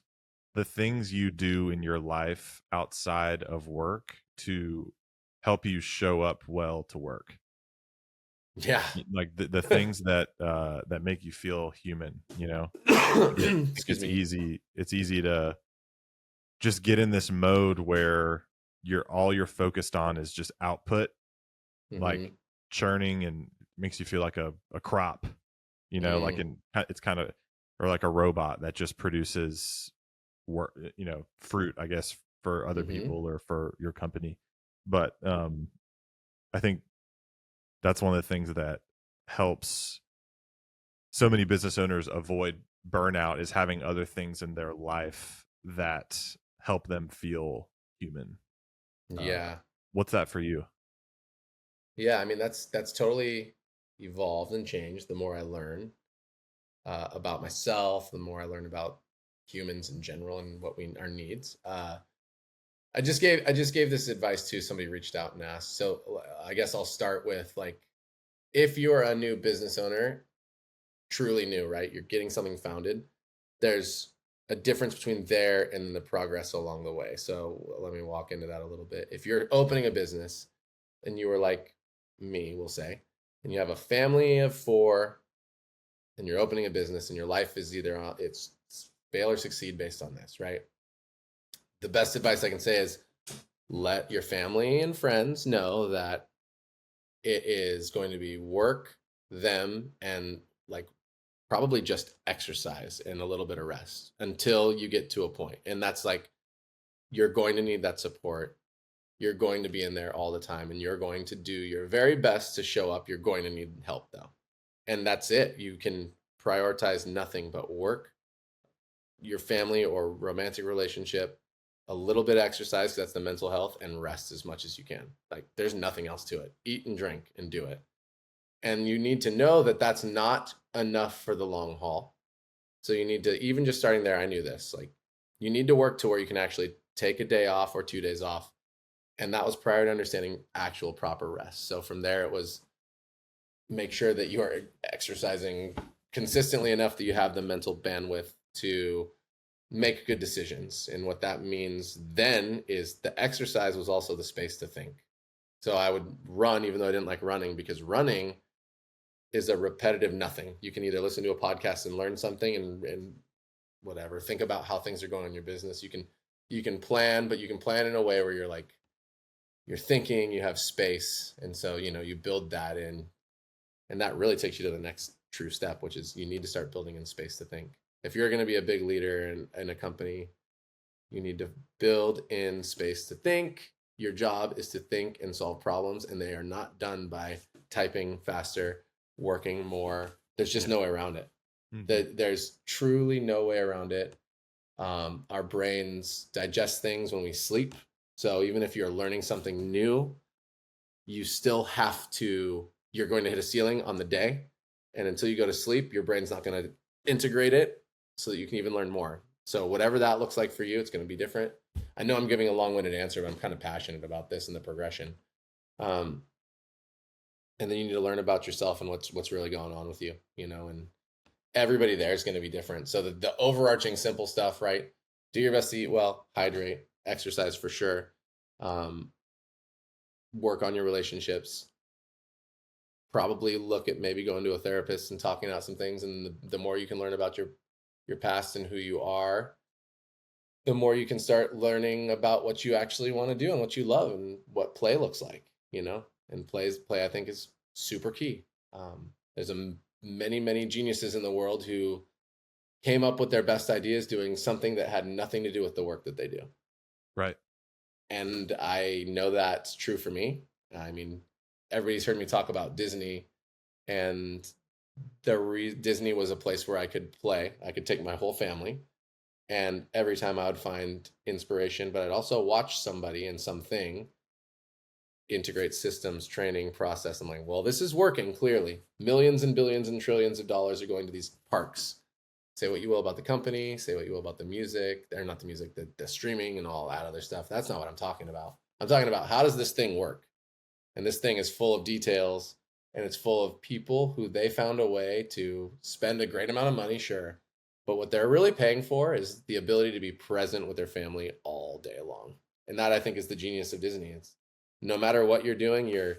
Speaker 1: the things you do in your life outside of work to help you show up well to work.
Speaker 2: Yeah.
Speaker 1: Like the things that that make you feel human, I think
Speaker 2: Excuse me.
Speaker 1: it's easy to just get in this mode where you're focused on is just output, like
Speaker 2: Hmm.
Speaker 1: churning, and makes you feel like a crop, like
Speaker 2: Mm.
Speaker 1: it's kind of, or like a robot that just produces work, fruit, I guess, for other
Speaker 2: Hmm.
Speaker 1: people or for your company. But I think that's one of the things that helps so many business owners avoid burnout is having other things in their life that help them feel human. Uh,
Speaker 2: Yeah.
Speaker 1: what's that for you?
Speaker 2: Yeah. I mean, that's totally evolved and changed the more I learn. about myself, the more I learn about humans in general and our needs. I just gave this advice to somebody reached out and asked. So I guess I'll start with like, if you're a new business owner, truly new, right? You're getting something founded. There's a difference between there and the progress along the way. So let me walk into that a little bit. If you're opening a business and you were like me, we'll say, and you have a family of 4 and you're opening a business and your life is either it's fail or succeed based on this, right? The best advice I can say is let your family and friends know that it is going to be work, them, and like probably just exercise and a little bit of rest until you get to a point. And that's like, you're going to need that support. You're going to be in there all the time and you're going to do your very best to show up. You're going to need help though. And that's it. You can prioritize nothing but work, your family or romantic relationship, a little bit of exercise, 'cause that's the mental health, and rest as much as you can. Like there's nothing else to it. Eat and drink and do it. And you need to know that that's not enough for the long haul. So you need to, even just starting there, I knew this, like you need to work to where you can actually take a day off or 2 days off. And that was prior to understanding actual proper rest. So from there, it was make sure that you are exercising consistently enough that you have the mental bandwidth to make good decisions. And what that means then is the exercise was also the space to think. So I would run, even though I didn't like running, because running is a repetitive nothing. You can either listen to a podcast and learn something and whatever, think about how things are going in your business. You can plan, but you can plan in a way where you're like, you're thinking, you have space. And so, you build that in, and that really takes you to the next true step, which is you need to start building in space to think. If you're going to be a big leader in a company, you need to build in space to think. Your job is to think and solve problems, and they are not done by typing faster, working more. There's just no way around it. There's truly no way around it. Our brains digest things when we sleep. So even if you're learning something new, you still have to, you're going to hit a ceiling on the day. And until you go to sleep, your brain's not going to integrate it so that you can even learn more. So whatever that looks like for you, it's going to be different. I know I'm giving a long-winded answer, but I'm kind of passionate about this and the progression. And then you need to learn about yourself and what's really going on with you, and everybody there is going to be different. So the overarching simple stuff, right? Do your best to eat well, hydrate, exercise for sure. Work on your relationships. Probably look at maybe going to a therapist and talking out some things. And the more you can learn about your past and who you are, the more you can start learning about what you actually want to do and what you love and what play looks like, and play I think is super key. There's many geniuses in the world who came up with their best ideas doing something that had nothing to do with the work that they do.
Speaker 1: Right.
Speaker 2: And I know that's true for me. I mean, everybody's heard me talk about Disney, and Disney was a place where I could play. I could take my whole family, and every time I would find inspiration, but I'd also watch somebody in something integrate systems, training, process. I'm like, well, this is working clearly. Millions and billions and trillions of dollars are going to these parks. Say what you will about the company, say what you will about the music, or not the music, the streaming and all that other stuff. That's not what I'm talking about. I'm talking about, how does this thing work? And this thing is full of details, and it's full of people who they found a way to spend a great amount of money, sure. But what they're really paying for is the ability to be present with their family all day long. And that, I think, is the genius of Disney. It's no matter what you're doing, you're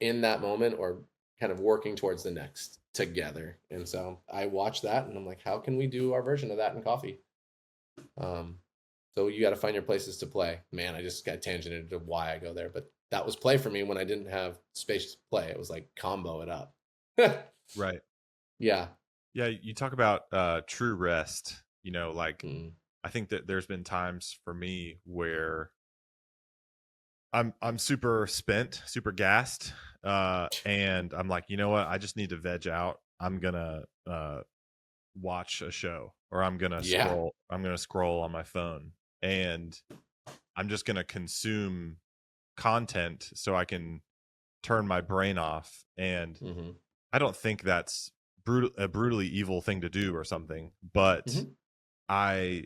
Speaker 2: in that moment or kind of working towards the next together. And so I watch that and I'm like, how can we do our version of that in coffee? So you got to find your places to play. Man, I just got tangented to why I go there, but that was play for me when I didn't have space to play. It was like combo it up.
Speaker 1: Right.
Speaker 2: Yeah.
Speaker 1: Yeah. You talk about true rest, I think that there's been times for me where I'm super spent, super gassed. And I'm like, you know what? I just need to veg out. I'm gonna watch a show, or I'm gonna scroll. I'm gonna scroll on my phone, and I'm just gonna consume content so I can turn my brain off. And I don't think that's a brutally evil thing to do or something, but
Speaker 2: Mhm.
Speaker 1: I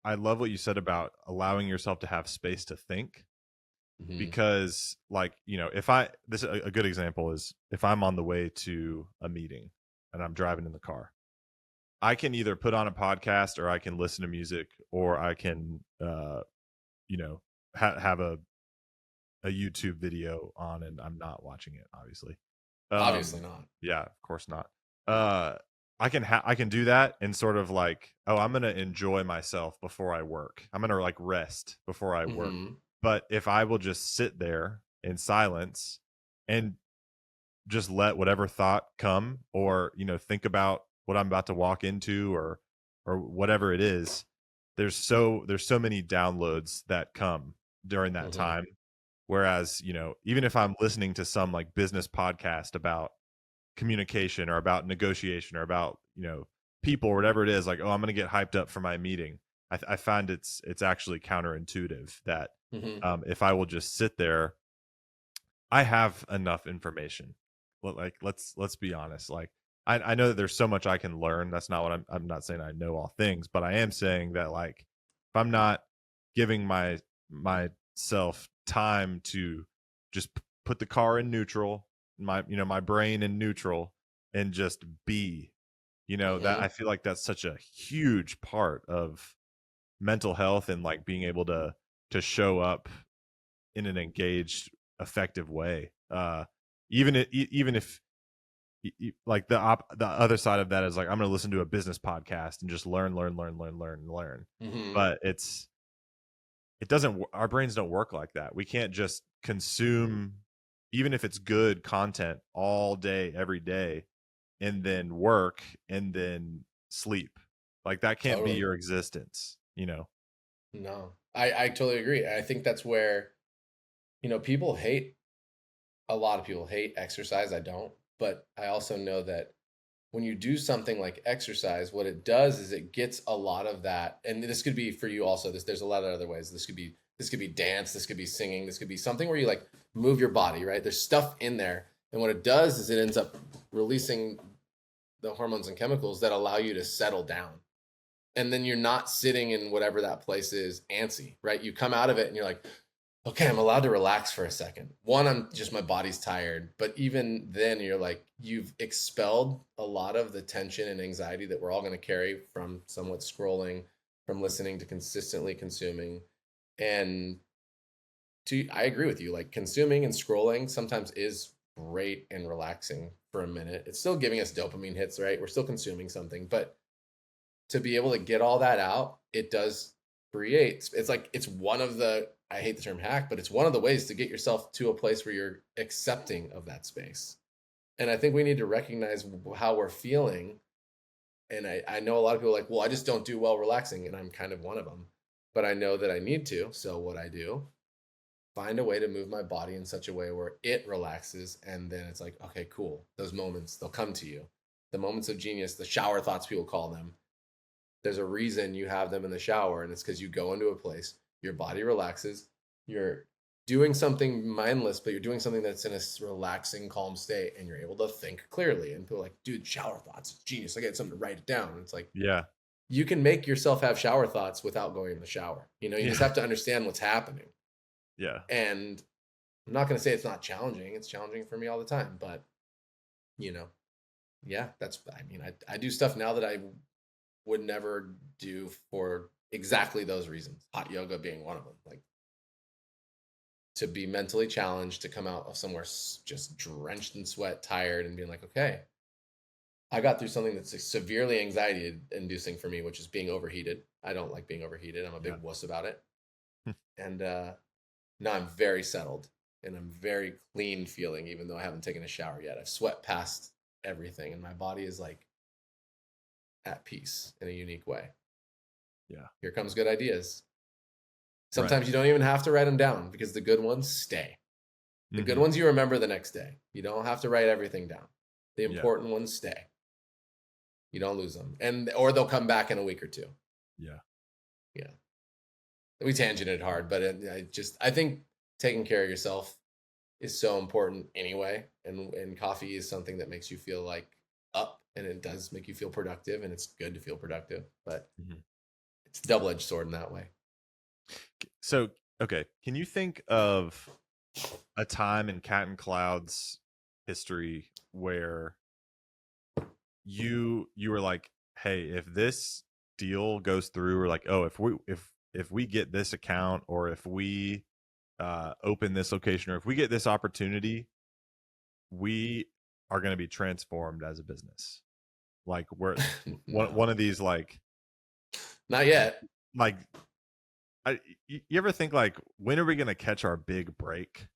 Speaker 1: I love what you said about allowing yourself to have space to think,
Speaker 2: Mhm.
Speaker 1: because like, if I this a good example is if I'm on the way to a meeting and I'm driving in the car, I can either put on a podcast or I can listen to music or I can you know have a YouTube video on and I'm not watching it, obviously.
Speaker 2: Obviously
Speaker 1: Um,
Speaker 2: not.
Speaker 1: yeah, of course not. Uh, I can do that and sort of like, oh, I'm gonna enjoy myself before I work. I'm gonna like rest before I work.
Speaker 2: Mhm.
Speaker 1: But if I will just sit there in silence and just let whatever thought come, or think about what I'm about to walk into, or whatever it is, there's so many downloads that come during that
Speaker 2: Mhm.
Speaker 1: time. Whereas, even if I'm listening to some like business podcast about communication or about negotiation or about, people or whatever it is, like, oh, I'm going to get hyped up for my meeting. I find it's actually counterintuitive that
Speaker 2: Mhm.
Speaker 1: if I will just sit there, I have enough information. Well, like, let's be honest. Like, I know that there's so much I can learn. That's not what I'm not saying I know all things, but I am saying that, like, if I'm not giving myself time to just put the car in neutral, my brain in neutral, and just be, that I
Speaker 2: Mhm.
Speaker 1: feel like that's such a huge part of mental health and like being able to show up in an engaged, effective way. Even if like the other side of that is like, I'm going to listen to a business podcast and just learn.
Speaker 2: Mhm.
Speaker 1: But it doesn't. Our brains don't work like that. We can't just consume, even if it's good content, all day, every day, and then work and then sleep. Like that can't be
Speaker 2: Totally.
Speaker 1: your existence.
Speaker 2: No. I totally agree. I think that's where, people hate a lot of people hate exercise. I don't, but I also know that when you do something like exercise, what it does is it gets a lot of that. And this could be for you also. There's a lot of other ways. This could be dance, this could be singing, this could be something where you like move your body, right? There's stuff in there. And what it does is it ends up releasing the hormones and chemicals that allow you to settle down. And then you're not sitting in whatever that place is antsy, right? You come out of it and you're like, okay, I'm allowed to relax for a second. One, I'm just, my body's tired. But even then, you're like, you've expelled a lot of the tension and anxiety that we're all going to carry from somewhat scrolling, from listening to consistently consuming. And I agree with you. Like, consuming and scrolling sometimes is great and relaxing for a minute. It's still giving us dopamine hits, right? We're still consuming something, but to be able to get all that out, it does create. It's like it's one of the, I hate the term hack, but it's one of the ways to get yourself to a place where you're accepting of that space. And I think we need to recognize how we're feeling. And I know a lot of people are like, well, I just don't do well relaxing, and I'm kind of one of them. But I know that I need to. So what I do, find a way to move my body in such a way where it relaxes, and then it's like, okay, cool. Those moments, they'll come to you. The moments of genius, the shower thoughts people call them, there's a reason you have them in the shower, and it's because you go into a place, your body relaxes, you're doing something mindless, but you're doing something that's in a relaxing, calm state, and you're able to think clearly. And people are like, dude, shower thoughts, it's genius. I got something to write it down. And it's like,
Speaker 1: Yeah.
Speaker 2: you can make yourself have shower thoughts without going in the shower. You just
Speaker 1: Yeah.
Speaker 2: have to understand what's happening.
Speaker 1: Yeah.
Speaker 2: And I'm not going to say it's not challenging. It's challenging for me all the time, but you know, yeah, I do stuff now that I would never do for exactly those reasons. Hot yoga being one of them. Like, to be mentally challenged, to come out of somewhere just drenched in sweat, tired, and being like, okay, I got through something that's severely anxiety inducing for me, which is being overheated. I don't like being overheated. I'm a
Speaker 1: Yeah.
Speaker 2: big wuss about it. And now I'm very settled and I'm very clean feeling, even though I haven't taken a shower yet. I've sweat past everything, and my body is like at peace in a unique way.
Speaker 1: Yeah.
Speaker 2: Here comes good ideas.
Speaker 1: Right.
Speaker 2: Sometimes you don't even have to write them down because the good ones stay. The good
Speaker 1: Hmm.
Speaker 2: ones you remember the next day. You don't have to write everything down. The
Speaker 1: Yeah.
Speaker 2: important ones stay. You don't lose them. Or they'll come back in a week or two.
Speaker 1: Yeah.
Speaker 2: Yeah. We tangented hard, but I think taking care of yourself is so important anyway. And coffee is something that makes you feel like up, and it does make you feel productive, and it's good to feel productive, but
Speaker 1: Mhm.
Speaker 2: it's a double-edged sword in that way.
Speaker 1: So, okay, can you think of a time in Cat and Cloud's history where you were like, hey, if this deal goes through, or like, oh, if we get this account, or if we open this location, or if we get this opportunity, we are going to be transformed as a business. Like we're
Speaker 2: No,
Speaker 1: one of these
Speaker 2: not yet.
Speaker 1: like you ever think like, when are we going to catch our big break?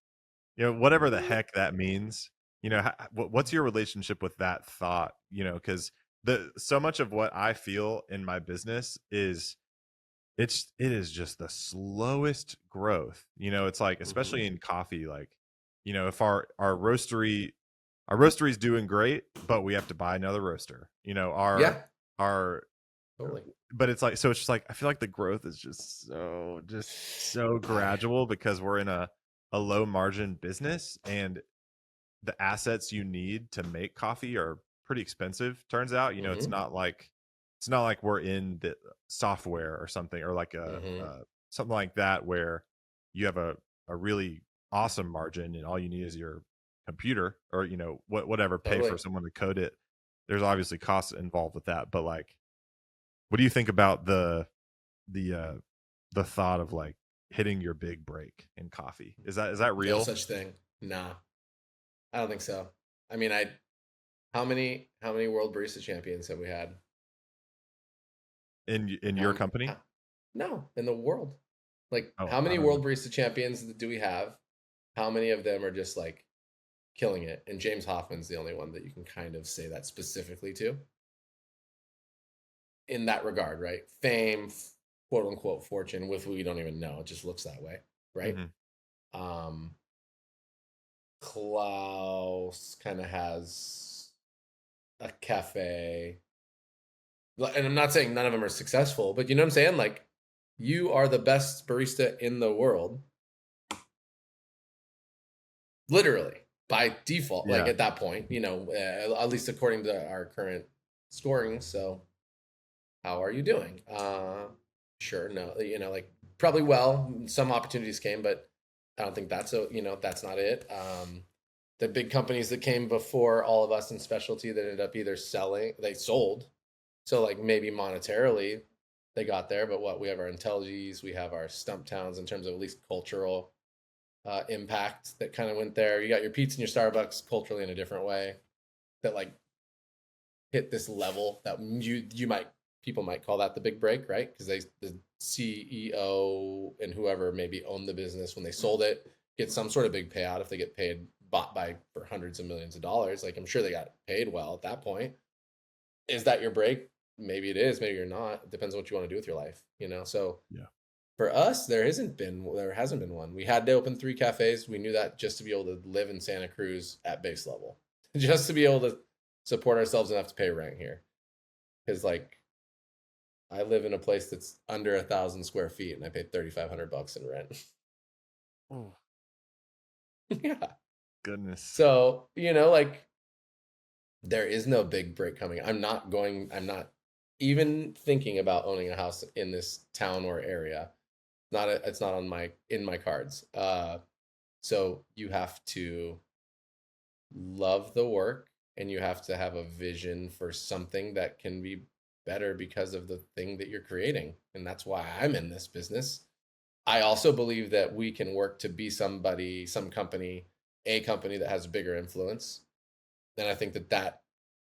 Speaker 1: Whatever the heck that means. What's your relationship with that thought? Because the so much of what I feel in my business is it is just the slowest growth. It's like,
Speaker 2: Mhm.
Speaker 1: especially in coffee, like, if our roastery's doing great, but we have to buy another roaster. Our
Speaker 2: Yeah,
Speaker 1: our
Speaker 2: totally.
Speaker 1: but it's like, so it's just like, I feel like the growth is just so
Speaker 2: I
Speaker 1: gradual, because we're in a low margin business, and the assets you need to make coffee are pretty expensive. Turns out,
Speaker 2: Mhm.
Speaker 1: it's not like we're in the software or something, or like
Speaker 2: Mhm.
Speaker 1: something like that, where you have a really awesome margin, and all you need is your computer, or whatever, pay
Speaker 2: Totally.
Speaker 1: for someone to code it. There's obviously costs involved with that, but like, what do you think about the uh the thought of like hitting your big break in coffee? Is that
Speaker 2: No
Speaker 1: real?
Speaker 2: such thing. Nah, I don't think so. I mean, I how many world barista champions have we had?
Speaker 1: In your
Speaker 2: How,
Speaker 1: company?
Speaker 2: how no, in the world. Like,
Speaker 1: Oh,
Speaker 2: how
Speaker 1: I
Speaker 2: many
Speaker 1: don't know.
Speaker 2: world barista champions do we have? How many of them are just like killing it? And James Hoffman's the only one that you can kind of say that specifically to in that regard, right? Fame, quote unquote fortune, with we don't even know. It just looks that way, right?
Speaker 1: Mhm.
Speaker 2: Um, Klaus kind of has a cafe. And I'm not saying none of them are successful, but you know what I'm saying? Like, you are the best barista in the world, literally by default. Like
Speaker 1: Yeah.
Speaker 2: at that point, at least according to our current scoring. So, how are you doing? Sure, no, like probably well. Some opportunities came, but I don't think that's not it. The big companies that came before all of us in specialty that ended up either they sold. So like maybe monetarily they got there, but what we have our Intelliges, we have our Stump Towns in terms of at least cultural impact that kind of went there. You got your Pete's and your Starbucks culturally in a different way that like hit this level that you might people might call that the big break, right? Because the CEO and whoever maybe owned the business when they sold it get some sort of big payout if they get paid bought by for hundreds of millions of dollars. Like I'm sure they got paid well at that point. Is that your break? Maybe it is, maybe you're not. It depends on what you want to do with your life. So
Speaker 1: Yeah.
Speaker 2: for us, there hasn't been one. We had to open 3 cafes. We knew that just to be able to live in Santa Cruz at base level, just to be able to support ourselves enough to pay rent here. Because like I live in a place that's under 1,000 square feet, and I pay $3,500 in rent.
Speaker 1: Oh,
Speaker 2: Yeah.
Speaker 1: goodness.
Speaker 2: So like there is no big break coming. I'm not going. I'm not even thinking about owning a house in this town or area. It's not on my in my cards. So you have to love the work, and you have to have a vision for something that can be better because of the thing that you're creating. And that's why I'm in this business. I also believe that we can work to be somebody, some company, a company that has a bigger influence. And I think that that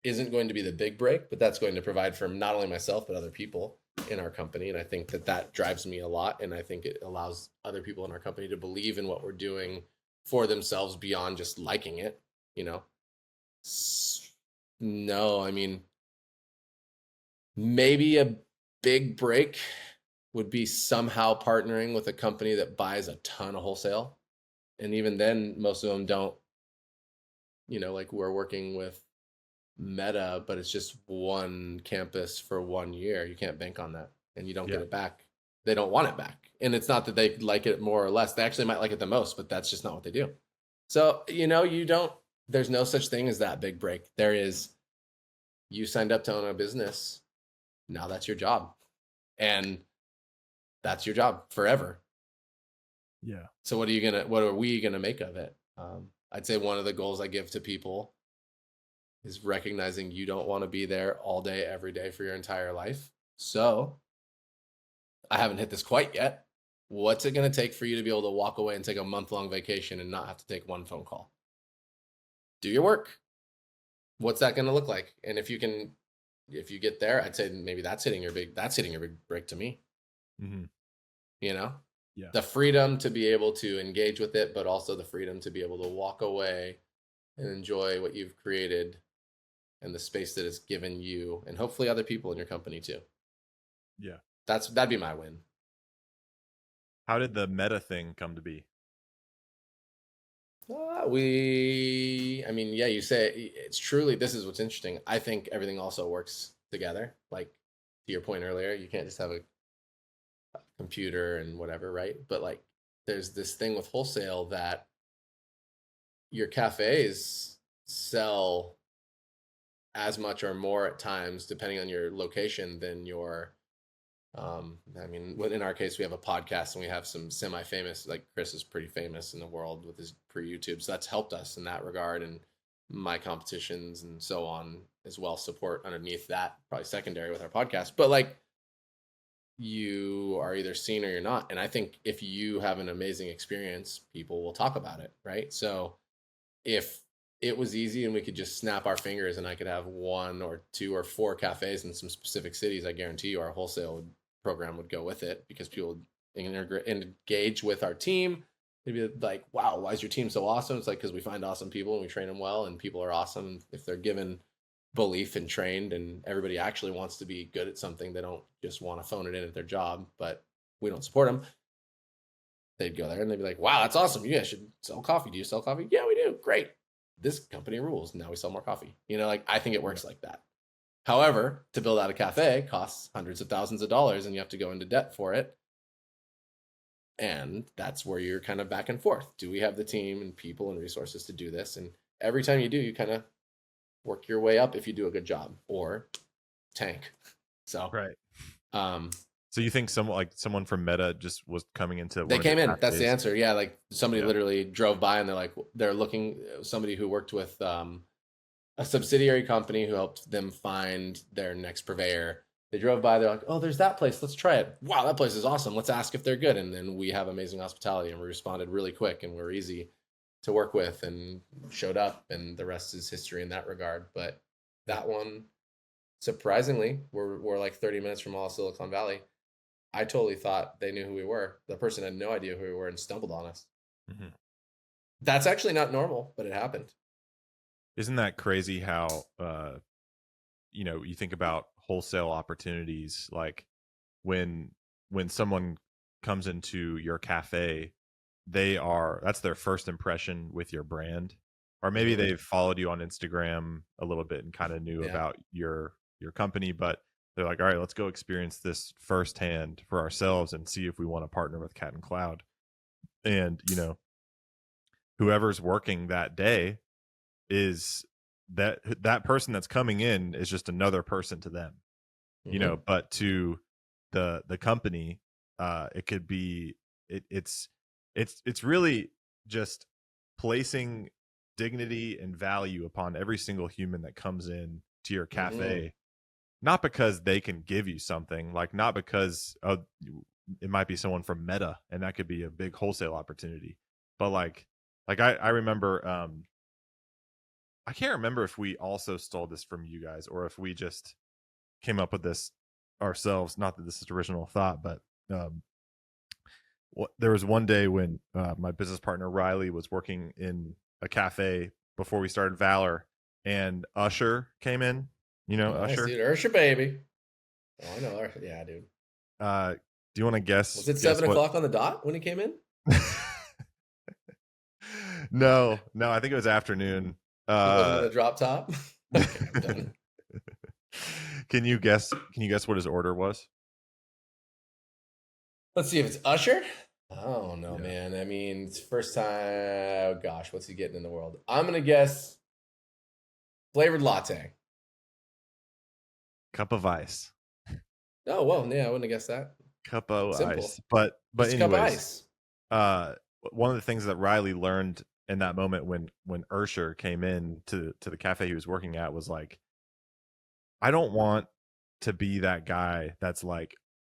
Speaker 2: isn't going to be the big break, but that's going to provide for not only myself, but other people in our company. And I think that that drives me a lot. And I think it allows other people in our company to believe in what we're doing for themselves beyond just liking it, you know? No, I mean, maybe a big break would be somehow partnering with a company that buys a ton of wholesale. And even then, most of them don't, like we're working with Meta, but it's just one campus for 1 year. You can't bank on that, and you don't get
Speaker 1: Yeah.
Speaker 2: it back. They don't want it back. And it's not that they like it more or less. They actually might like it the most, but that's just not what they do. So, you don't, there's no such thing as that big break. There is you signed up to own a business. Now that's your job. And that's your job forever.
Speaker 1: Yeah.
Speaker 2: So what are we gonna make of it? I'd say one of the goals I give to people is recognizing you don't want to be there all day, every day for your entire life. So I haven't hit this quite yet. What's it going to take for you to be able to walk away and take a month-long vacation and not have to take one phone call? Do your work. What's that going to look like? And if you get there, I'd say maybe that's hitting your big break to me.
Speaker 1: Mm-hmm.
Speaker 2: You know,
Speaker 1: Yeah.
Speaker 2: the freedom to be able to engage with it, but also the freedom to be able to walk away and enjoy what you've created and the space that it's given you and hopefully other people in your company too.
Speaker 1: Yeah.
Speaker 2: That'd be my win.
Speaker 1: How did the meta thing come to be?
Speaker 2: You say it's truly, this is what's interesting. I think everything also works together. Like to your point earlier, you can't just have a computer and whatever, right? But like there's this thing with wholesale that your cafes sell as much or more at times, depending on your location, than your in our case, we have a podcast and we have some semi-famous, like Chris is pretty famous in the world with his pre-YouTube. So that's helped us in that regard. And my competitions and so on as well support underneath that, probably secondary with our podcast. But like you are either seen or you're not. And I think if you have an amazing experience, people will talk about it, right? So if it was easy and we could just snap our fingers and I could have 1 or 2 or 4 cafes in some specific cities, I guarantee you our wholesale program would go with it because people would engage with our team. They'd be like, wow, why is your team so awesome? It's like, because we find awesome people and we train them well, and people are awesome if they're given belief and trained, and everybody actually wants to be good at something. They don't just want to phone it in at their job, but we don't support them. They'd go there and they'd be like, wow, that's awesome. You guys should sell coffee. Do you sell coffee? Yeah, we do. Great. This company rules. Now we sell more coffee. Like I think it works like that. However, to build out a cafe costs hundreds of thousands of dollars and you have to go into debt for it. And that's where you're kind of back and forth. Do we have the team and people and resources to do this? And every time you do, you kind of work your way up if you do a good job, or tank. So,
Speaker 1: right. So you think someone from Meta just was coming into?
Speaker 2: They came in. That's the answer. Yeah, like somebody literally drove by and they're looking. Somebody who worked with a subsidiary company who helped them find their next purveyor. They drove by. They're like, "Oh, there's that place. Let's try it. Wow, that place is awesome. Let's ask if they're good." And then we have amazing hospitality, and we responded really quick, and we're easy to work with, and showed up, and the rest is history in that regard. But that one, surprisingly, we're like 30 minutes from all of Silicon Valley. I totally thought they knew who we were. The person had no idea who we were and stumbled on us. Mm-hmm. That's actually not normal, but it happened.
Speaker 1: Isn't that crazy how, you think about wholesale opportunities, like when someone comes into your cafe, that's their first impression with your brand, or maybe they've followed you on Instagram a little bit and kind of knew about your company, but they're like, all right, let's go experience this firsthand for ourselves and see if we want to partner with Cat and Cloud. And, whoever's working that day is that person that's coming in is just another person to them, but to the company, it could be, it's really just placing dignity and value upon every single human that comes in to your cafe, not because they can give you something, like not because it might be someone from Meta and that could be a big wholesale opportunity, but like I remember, I can't remember if we also stole this from you guys or if we just came up with this ourselves. Not that this is original thought, but there was one day when my business partner Riley was working in a cafe before we started Valor, and Usher came in.
Speaker 2: Nice,
Speaker 1: Usher?
Speaker 2: Dude, Usher, baby. Oh, I know Usher. Yeah, dude.
Speaker 1: Do you want to guess?
Speaker 2: Was it 7 o'clock on the dot when he came in?
Speaker 1: No, I think it was afternoon.
Speaker 2: He wasn't in the drop top. Okay, I'm done.
Speaker 1: Can you guess what his order was?
Speaker 2: Let's see if it's Usher. Oh no, man. I mean, it's first time. Oh gosh, what's he getting in the world? I'm gonna guess flavored latte.
Speaker 1: Cup of ice.
Speaker 2: Oh, well, yeah, I wouldn't have guessed that.
Speaker 1: Cup of
Speaker 2: Simple.
Speaker 1: ice. But
Speaker 2: Just a cup of
Speaker 1: anyways,
Speaker 2: ice.
Speaker 1: uh, one of the things that Riley learned in that moment when Ursher came in to the cafe he was working at was like, I don't want to be that guy that's like,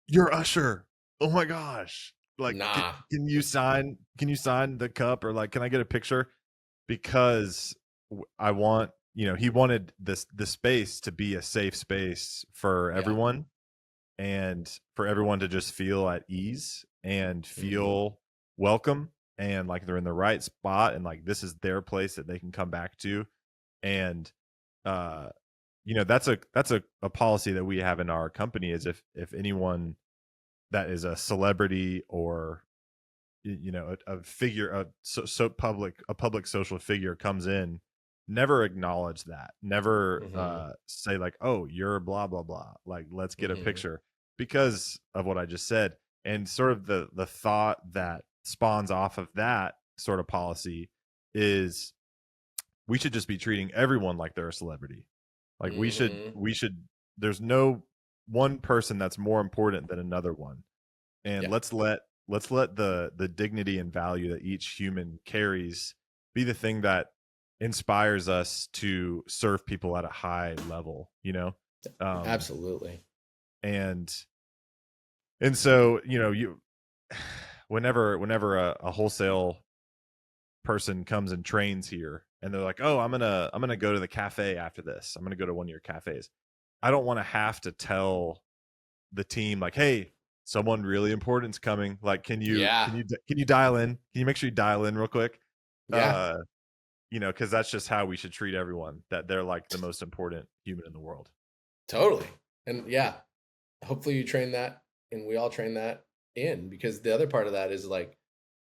Speaker 1: you're Usher. Oh my gosh. Like,
Speaker 2: Nah.
Speaker 1: can you sign the cup, or like, can I get a picture? Because I want, he wanted the space to be a safe space for
Speaker 2: Yeah.
Speaker 1: everyone, and for everyone to just feel at ease and feel welcome, and like they're in the right spot, and like this is their place that they can come back to. And that's a policy that we have in our company, is if anyone that is a celebrity, or a figure, a public social figure comes in, never acknowledge that, never say like, oh, you're blah blah blah, like let's get a picture, because of what I just said. And sort of the thought that spawns off of that sort of policy is, we should just be treating everyone like they're a celebrity. Like we should there's no one person that's more important than another one. And let's let the dignity and value that each human carries be the thing that inspires us to serve people at a high level,
Speaker 2: Absolutely.
Speaker 1: And so, you whenever a wholesale person comes and trains here, and they're like, oh, I'm gonna go to the cafe after this, I'm gonna go to one of your cafes, I don't want to have to tell the team like, hey, someone really important's coming, like, can you dial in, can you make sure you dial in real quick? Because that's just how we should treat everyone, that they're like the most important human in the world.
Speaker 2: Totally. And yeah, hopefully you train that, and we all train that in, because the other part of that is like,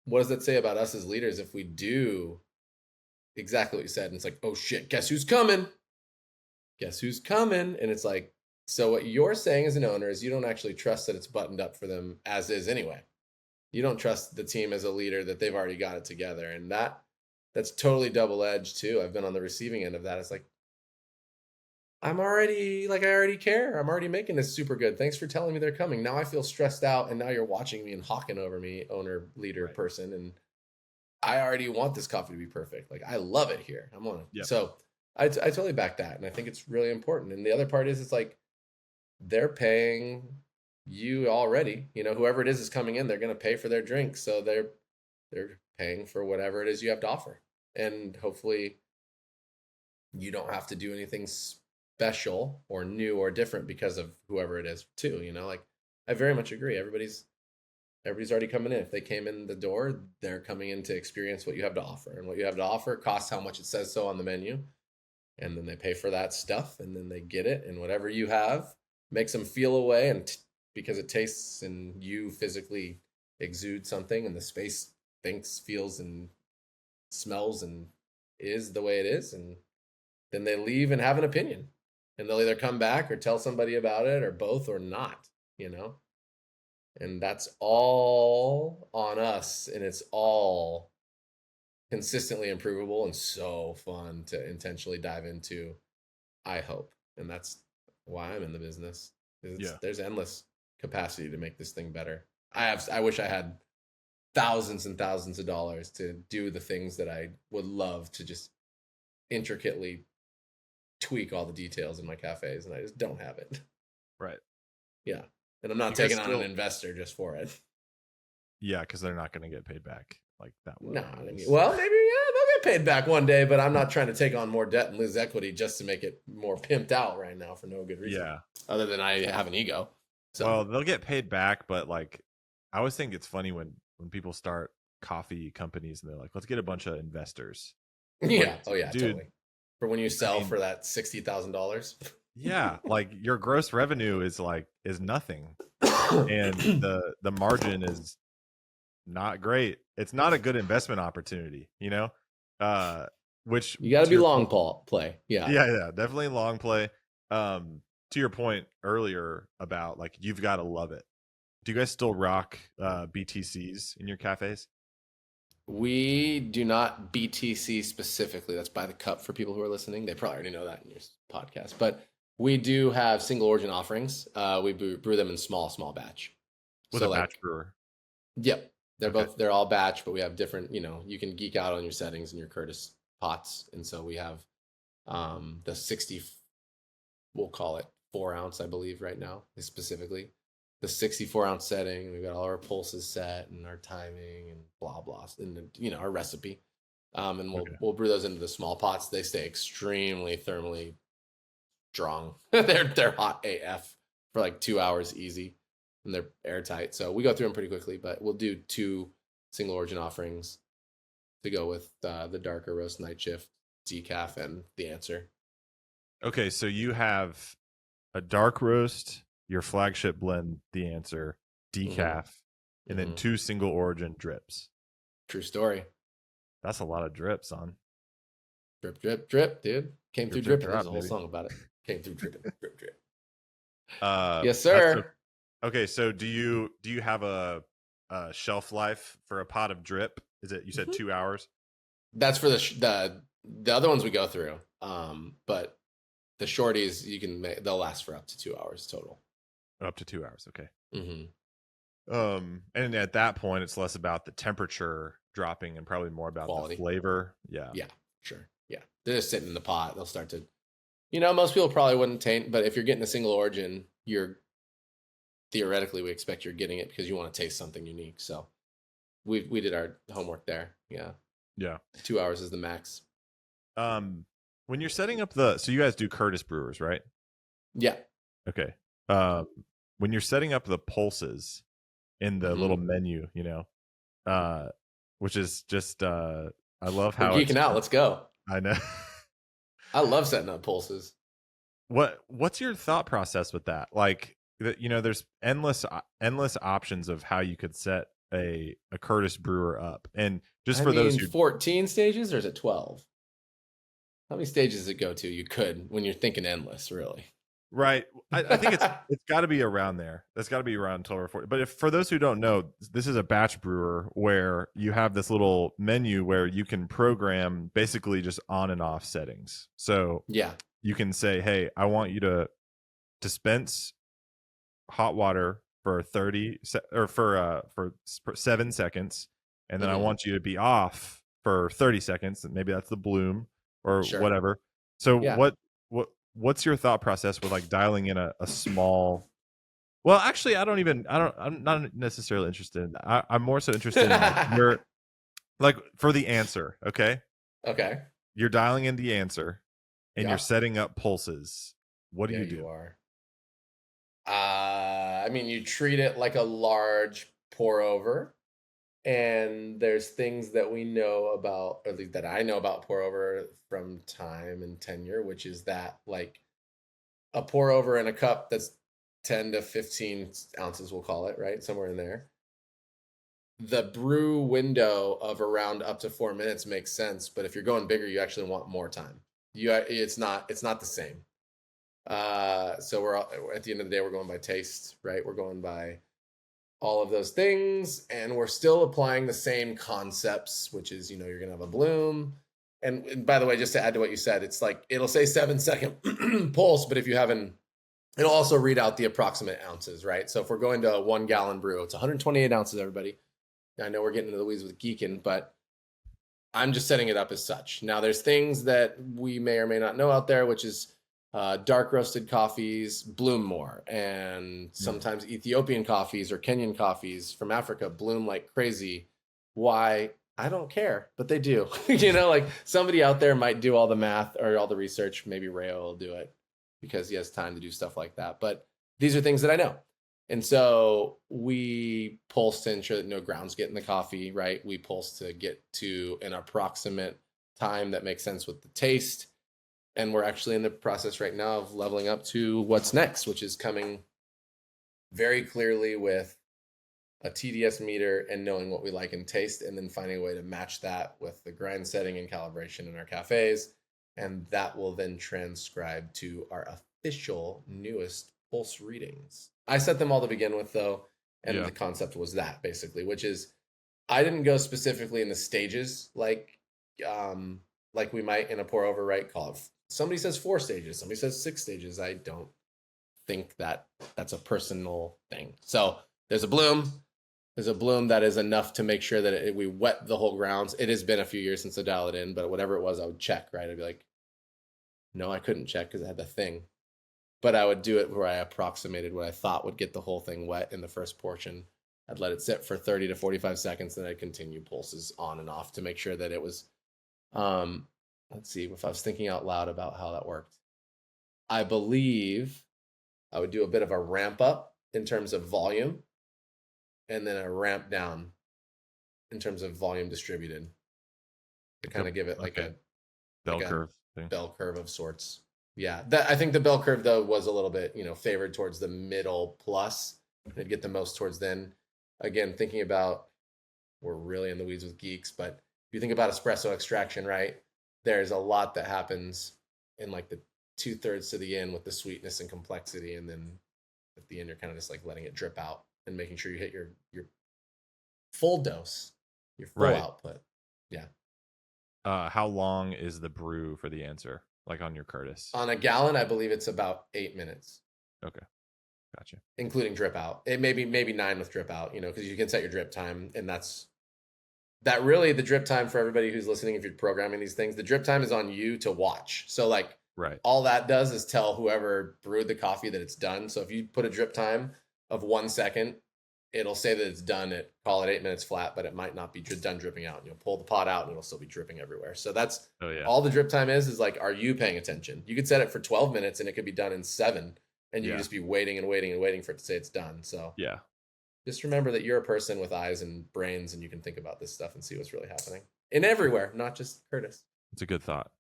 Speaker 2: what does that say about us as leaders if we do exactly what you said? And it's like, oh shit, guess who's coming? Guess who's coming? And it's like, so what you're saying as an owner is you don't actually trust that it's buttoned up for them as is anyway. You don't trust the team as a leader that they've already got it together. And that's totally double-edged too. I've been on the receiving end of that. It's like, I already care. I'm already making this super good. Thanks for telling me they're coming. Now I feel stressed out, and now you're watching me and hawking over me, owner, leader, person, and I already want this coffee to be perfect. Like, I love it here. I'm on it.
Speaker 1: Yep.
Speaker 2: So I totally back that, and I think it's really important. And the other part is, it's like, they're paying you already. Whoever it is coming in, they're going to pay for their drinks, so they're paying for whatever it is you have to offer, and hopefully you don't have to do anything special or new or different because of whoever it is too. Like, I very much agree. Everybody's already coming in. If they came in the door, they're coming in to experience what you have to offer, and what you have to offer costs how much it says so on the menu, and then they pay for that stuff, and then they get it, and whatever you have makes them feel a way, and because it tastes and you physically exude something, and the space thinks, feels, and smells and is the way it is, and then they leave and have an opinion, and they'll either come back or tell somebody about it, or both, or not. And that's all on us, and it's all consistently improvable and so fun to intentionally dive into, I hope. And that's why I'm in the business. There's endless capacity to make this thing better. I wish I had thousands and thousands of dollars to do the things that I would love to just intricately tweak all the details in my cafes, and I just don't have it.
Speaker 1: Right.
Speaker 2: Yeah. And I'm not taking on an investor just for it.
Speaker 1: Yeah, because they're not going to get paid back like that.
Speaker 2: No, well, maybe they'll get paid back one day, but I'm not trying to take on more debt and lose equity just to make it more pimped out right now for no good reason.
Speaker 1: Yeah.
Speaker 2: Other than I have an ego. So.
Speaker 1: Well, they'll get paid back, but like, I always think it's funny when people start coffee companies and they're like, let's get a bunch of investors.
Speaker 2: Yeah.
Speaker 1: Like,
Speaker 2: oh yeah,
Speaker 1: dude,
Speaker 2: totally. For when you sell for that $60,000.
Speaker 1: Yeah, like your gross revenue is nothing, and the margin is not great. It's not a good investment opportunity, which
Speaker 2: you got to be long play. Yeah,
Speaker 1: definitely long play. To your point earlier about like, you've got to love it. Do you guys still rock BTCs in your cafes?
Speaker 2: We do not BTC specifically. That's by the cup for people who are listening. They probably already know that in your podcast, but We do have single origin offerings. We brew them in small batch.
Speaker 1: With
Speaker 2: So
Speaker 1: a batch
Speaker 2: like,
Speaker 1: brewer.
Speaker 2: yep,
Speaker 1: Okay.
Speaker 2: they're all batch, but we have different. You can geek out on your settings and your Curtis pots, and so we have the 60. We'll call it 4 ounce, I believe, right now specifically. The 64-ounce setting. We've got all our pulses set and our timing and blah blah, and our recipe. And
Speaker 1: Okay.
Speaker 2: we'll brew those into the small pots. They stay extremely thermally strong. they're hot AF for like 2 hours easy, and they're airtight. So we go through them pretty quickly, but we'll do 2 single origin offerings to go with the darker roast night shift, decaf, and the answer.
Speaker 1: Okay, so you have a dark roast, your flagship blend, the answer, decaf, and then 2 single origin drips.
Speaker 2: True story.
Speaker 1: That's a lot of drips on.
Speaker 2: Drip, drip, drip, dude. Came through
Speaker 1: Drip,
Speaker 2: dripping.
Speaker 1: drop,
Speaker 2: There's a whole
Speaker 1: baby.
Speaker 2: song about it. Came through dripping, drip, drip.
Speaker 1: That's
Speaker 2: Yes, sir.
Speaker 1: okay, so do you have a shelf life for a pot of drip? Is it, you said 2 hours?
Speaker 2: That's for the other ones we go through. But the shorties they'll last for up to 2 hours total.
Speaker 1: Up to 2 hours, okay.
Speaker 2: Mm-hmm.
Speaker 1: And at that point, it's less about the temperature dropping and probably more about
Speaker 2: Quality.
Speaker 1: the flavor. Yeah.
Speaker 2: Yeah, sure. Yeah. They're just sitting in the pot. They'll start to, most people probably wouldn't taint, but if you're getting a single origin, theoretically, we expect you're getting it because you want to taste something unique. So we did our homework there. Yeah.
Speaker 1: Yeah.
Speaker 2: 2 hours is the max.
Speaker 1: When you're setting up so you guys do Curtis brewers, right?
Speaker 2: Yeah.
Speaker 1: Okay. When you're setting up the pulses in the little menu, which is just, I love how
Speaker 2: we're geeking out. Let's go.
Speaker 1: I know.
Speaker 2: I love setting up pulses.
Speaker 1: What's your thought process with that? Like, there's endless options of how you could set a Curtis brewer up, and just for those who
Speaker 2: 14 stages, or is it 12? How many stages does it go to? You could, when you're thinking endless, really.
Speaker 1: Right. I think it's got to be around there. That's got to be around 12 or 14. But for those who don't know, this is a batch brewer where you have this little menu where you can program basically just on and off settings. So
Speaker 2: yeah,
Speaker 1: you can say, hey, I want you to dispense hot water for 7 seconds, and then I want you to be off for 30 seconds, and maybe that's the bloom or whatever. So
Speaker 2: yeah.
Speaker 1: what's your thought process with like dialing in a small? Well, actually, I'm not necessarily interested. I'm more so interested in like for the answer. Okay. You're dialing in the answer, and you're setting up pulses. What do you do?
Speaker 2: You are. You treat it like a large pour over, and there's things that we know about, or at least that I know about pour over from time and tenure, which is that like a pour over in a cup that's 10 to 15 ounces, we'll call it, right? Somewhere in there. The brew window of around up to 4 minutes makes sense, but if you're going bigger, you actually want more time. It's not the same. So we're at the end of the day, we're going by taste, right? We're going by all of those things, and we're still applying the same concepts, which is, you're going to have a bloom. And by the way, just to add to what you said, it's like, it'll say 7-second pulse, but if you haven't, it'll also read out the approximate ounces, right? So if we're going to a 1 gallon brew, it's 128 ounces, everybody. I know we're getting into the weeds with geeking, but I'm just setting it up as such. Now, there's things that we may or may not know out there, which is dark roasted coffees bloom more, and sometimes Ethiopian coffees or Kenyan coffees from Africa bloom like crazy. Why? I don't care, but they do. Like somebody out there might do all the math or all the research. Maybe Rayo will do it because he has time to do stuff like that. But these are things that I know. And so we pulse to ensure that no grounds get in the coffee, right? We pulse to get to an approximate time that makes sense with the taste. And we're actually in the process right now of leveling up to what's next, which is coming very clearly with a TDS meter and knowing what we like and taste, and then finding a way to match that with the grind setting and calibration in our cafes. And that will then transcribe to our official newest pulse readings. I set them all to begin with, though. And the concept was that, basically, which is I didn't go specifically in the stages like we might in a pour over, right? Call it somebody says 4 stages, somebody says 6 stages. I don't think that that's a personal thing. So there's a bloom. There's a bloom that is enough to make sure that we wet the whole grounds. It has been a few years since I dialed it in, but whatever it was, I would check, right? I'd be like, no, I couldn't check because I had the thing. But I would do it where I approximated what I thought would get the whole thing wet in the first portion. I'd let it sit for 30 to 45 seconds, then I'd continue pulses on and off to make sure that it was, let's see, if I was thinking out loud about how that worked. I believe I would do a bit of a ramp up in terms of volume, and then a ramp down in terms of volume distributed to kind of give it like a
Speaker 1: bell curve thing.
Speaker 2: Bell curve of sorts. Yeah, I think the bell curve though was a little bit, favored towards the middle plus. They'd get the most towards then. Again, thinking about, we're really in the weeds with geeks, but if you think about espresso extraction, right? There's a lot that happens in like the 2/3 to the end with the sweetness and complexity, and then at the end you're kind of just like letting it drip out and making sure you hit your full dose, your full output. Yeah.
Speaker 1: How long is the brew for the answer? Like on your Curtis?
Speaker 2: On a gallon, I believe it's about 8 minutes.
Speaker 1: Okay. Gotcha.
Speaker 2: Including drip out. It maybe 9 with drip out, because you can set your drip time, and that really the drip time for everybody who's listening, if you're programming these things, the drip time is on you to watch. So like all that does is tell whoever brewed the coffee that it's done. So if you put a drip time of 1 second, it'll say that it's done at, call it 8 minutes flat, but it might not be done dripping out. You'll pull the pot out and it'll still be dripping everywhere. So that's all the drip time is like, are you paying attention? You could set it for 12 minutes and it could be done in 7, and you could just be waiting and waiting and waiting for it to say it's done. So just remember that you're a person with eyes and brains, and you can think about this stuff and see what's really happening in everywhere, not just Curtis.
Speaker 1: It's a good thought.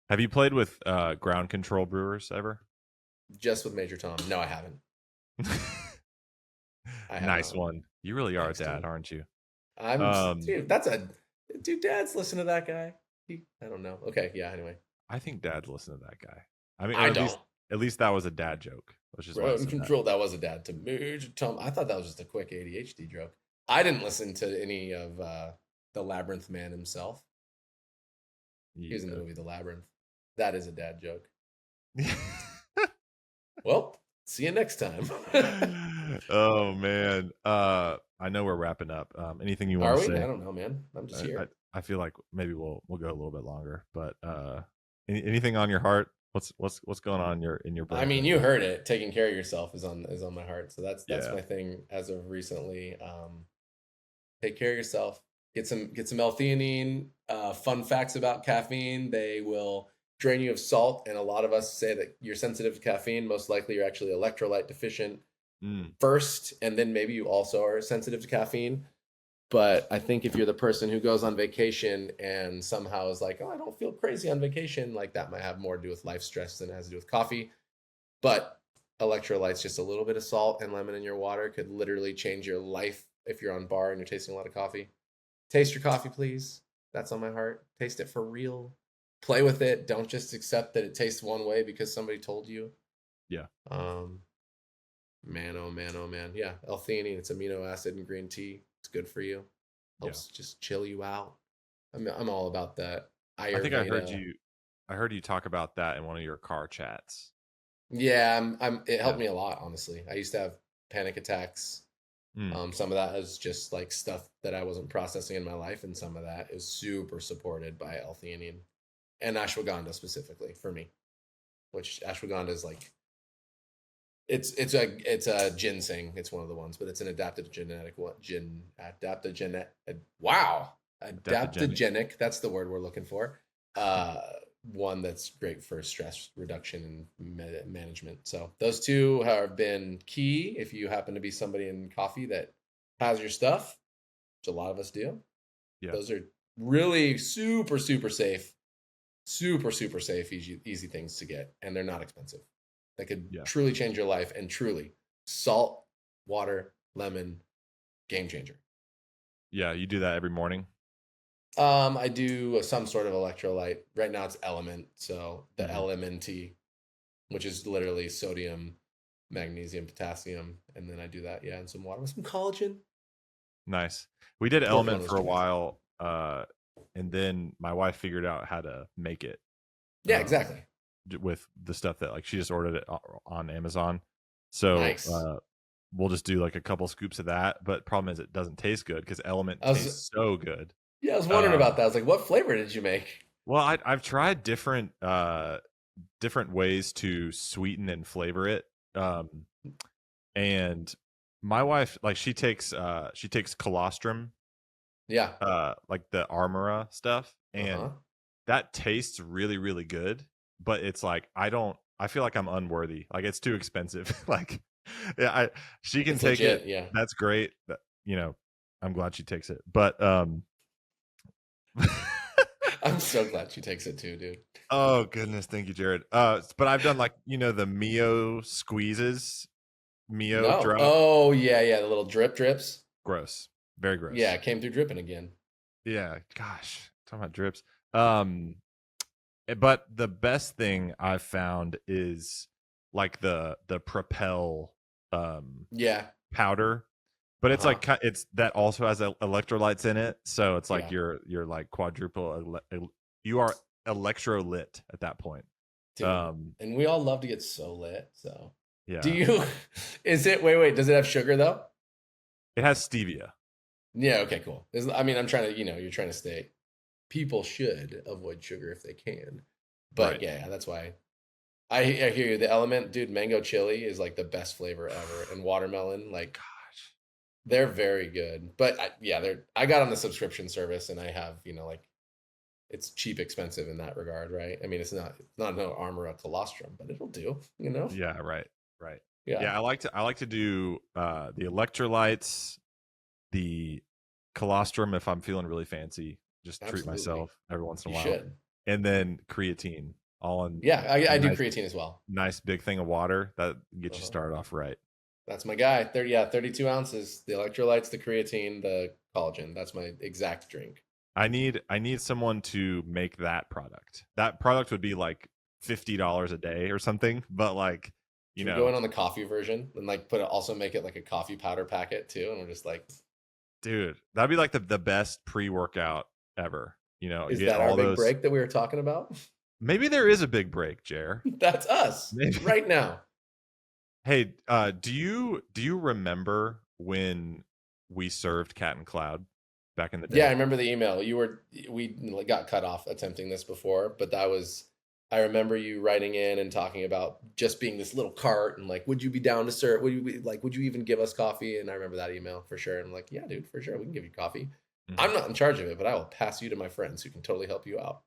Speaker 1: Have you played with ground control brewers ever?
Speaker 2: Just with Major Tom? No, I haven't.
Speaker 1: Nice one. You really are a dad, aren't you?
Speaker 2: Dude, dads listen to that guy. I don't know. Okay, yeah, anyway.
Speaker 1: I think dads listen to that guy. I mean, at least that was a dad joke.
Speaker 2: Ground control, that was a dad to Major Tom. I thought that was just a quick ADHD joke. I didn't listen to any of the Labyrinth Man himself. He was in the movie The Labyrinth. That is a dad joke. Well, see you next time.
Speaker 1: Oh man, I know we're wrapping up. Anything you want to say?
Speaker 2: I don't know, man. I'm just here.
Speaker 1: I feel like maybe we'll go a little bit longer, but anything on your heart? What's going on in your brain?
Speaker 2: I mean, you heard it. Taking care of yourself is on my heart. So that's my thing as of recently. Take care of yourself. Get some L-theanine. Fun facts about caffeine: they will drain you of salt, and a lot of us say that you're sensitive to caffeine. Most likely, you're actually electrolyte deficient first, and then maybe you also are sensitive to caffeine. But I think if you're the person who goes on vacation and somehow is like, oh, I don't feel crazy on vacation, like that might have more to do with life stress than it has to do with coffee. But electrolytes, just a little bit of salt and lemon in your water could literally change your life if you're on bar and you're tasting a lot of coffee. Taste your coffee, please. That's on my heart. Taste it for real. Play with it. Don't just accept that it tastes one way because somebody told you. Yeah. Man, oh man, oh man. Yeah, L-theanine, it's amino acid in green tea. It's good for you. Helps just chill you out. I'm all about that. Ayurveda. I think
Speaker 1: I heard you talk about that in one of your car chats.
Speaker 2: Yeah, it helped me a lot, honestly. I used to have panic attacks. Some of that is just like stuff that I wasn't processing in my life, and some of that is super supported by L-theanine and ashwagandha specifically for me. Which ashwagandha is like, it's a ginseng. It's one of the ones, but it's an adaptogenic adaptogenic. That's the word we're looking for. One that's great for stress reduction and management. So those two have been key. If you happen to be somebody in coffee that has your stuff, which a lot of us do, those are really super, super safe, easy things to get, and they're not expensive. That could truly change your life, and truly, salt, water, lemon, game changer.
Speaker 1: Yeah, you do that every morning?
Speaker 2: I do some sort of electrolyte. Right now it's Element, so the LMNT, which is literally sodium, magnesium, potassium, and then I do that, and some water with some collagen.
Speaker 1: Nice. We did Element for a while, and then my wife figured out how to make it.
Speaker 2: Yeah, exactly.
Speaker 1: with the stuff that like she just ordered it on Amazon. So
Speaker 2: Nice.
Speaker 1: we'll just do like a couple scoops of that. But problem is it doesn't taste good because Element
Speaker 2: I was
Speaker 1: tastes so good.
Speaker 2: yeah, I was wondering about
Speaker 1: Um,
Speaker 2: that. I was like, what flavor did you make?
Speaker 1: well, I've tried different ways to sweeten and flavor it. And my wife, like she takes colostrum,
Speaker 2: Yeah.
Speaker 1: like the Armora stuff, and
Speaker 2: Uh-huh.
Speaker 1: that tastes really, really good. But it's like I feel like I'm unworthy. Like it's too expensive. Like yeah, she can
Speaker 2: It's
Speaker 1: take it.
Speaker 2: legit, yeah.
Speaker 1: That's great. I'm glad she takes it. But
Speaker 2: I'm so glad she takes it too, dude.
Speaker 1: oh goodness, thank you, Jared. But I've done like the Mio squeezes, Mio
Speaker 2: No.
Speaker 1: drop.
Speaker 2: Oh, yeah, yeah. The little drips.
Speaker 1: Gross, very
Speaker 2: Yeah,
Speaker 1: gross.
Speaker 2: it came through dripping again.
Speaker 1: Yeah, gosh, talking about drips. Um, but the best thing I've found is like the Propel
Speaker 2: Yeah.
Speaker 1: powder, but it's
Speaker 2: Uh-huh.
Speaker 1: like it's that also has electrolytes in it, so it's like
Speaker 2: Yeah.
Speaker 1: you're like you are electrolyte at that point.
Speaker 2: Dude.
Speaker 1: Um,
Speaker 2: And we all love to get so lit. So do
Speaker 1: yeah,
Speaker 2: you is it wait, does it have sugar though?
Speaker 1: it has stevia.
Speaker 2: Yeah, okay, cool. I mean, I'm trying to, you're trying to stay. People should avoid sugar if they can. But
Speaker 1: Right.
Speaker 2: yeah, that's why I hear you. The element, dude, mango chili is like the best flavor ever. And watermelon, like
Speaker 1: Gosh.
Speaker 2: they're very good. But yeah, I got on the subscription service and I have, like it's cheap, expensive in that regard, right? I mean, it's not no Armor of colostrum, but it'll do.
Speaker 1: Yeah, right. Right.
Speaker 2: Yeah,
Speaker 1: Yeah, I like to do the electrolytes, the colostrum if I'm feeling really fancy, just treat
Speaker 2: absolutely.
Speaker 1: myself every once in
Speaker 2: You
Speaker 1: a while.
Speaker 2: should.
Speaker 1: And then creatine, all in
Speaker 2: Yeah,
Speaker 1: a
Speaker 2: I do
Speaker 1: nice
Speaker 2: creatine as well.
Speaker 1: nice big thing of water that gets you
Speaker 2: Uh-huh.
Speaker 1: started off right.
Speaker 2: That's my guy. 32 ounces. The electrolytes, the creatine, the collagen. That's my exact drink.
Speaker 1: I need someone to make that product. That product would be like $50 a day or something, but like, you
Speaker 2: Should we go
Speaker 1: know,
Speaker 2: in on the coffee version and like also make it like a coffee powder packet too? And we're just like,
Speaker 1: dude, that'd be like the best pre-workout ever. You
Speaker 2: is
Speaker 1: get
Speaker 2: that our
Speaker 1: all
Speaker 2: big
Speaker 1: those.
Speaker 2: break that we were talking about?
Speaker 1: Maybe there is a big break, Jer.
Speaker 2: That's us
Speaker 1: Maybe.
Speaker 2: right now.
Speaker 1: Hey, do you remember when we served Cat and Cloud back in the
Speaker 2: Yeah, I
Speaker 1: day?
Speaker 2: remember the email. We got cut off attempting this before, but I remember you writing in and talking about just being this little cart and like, would you be down to serve? Would you even give us coffee? And I remember that email for sure. And I'm like, yeah, dude, for sure. We can give you coffee.
Speaker 1: Hmm.
Speaker 2: I'm not in charge of it, but I will pass you to my friends who can totally help you out.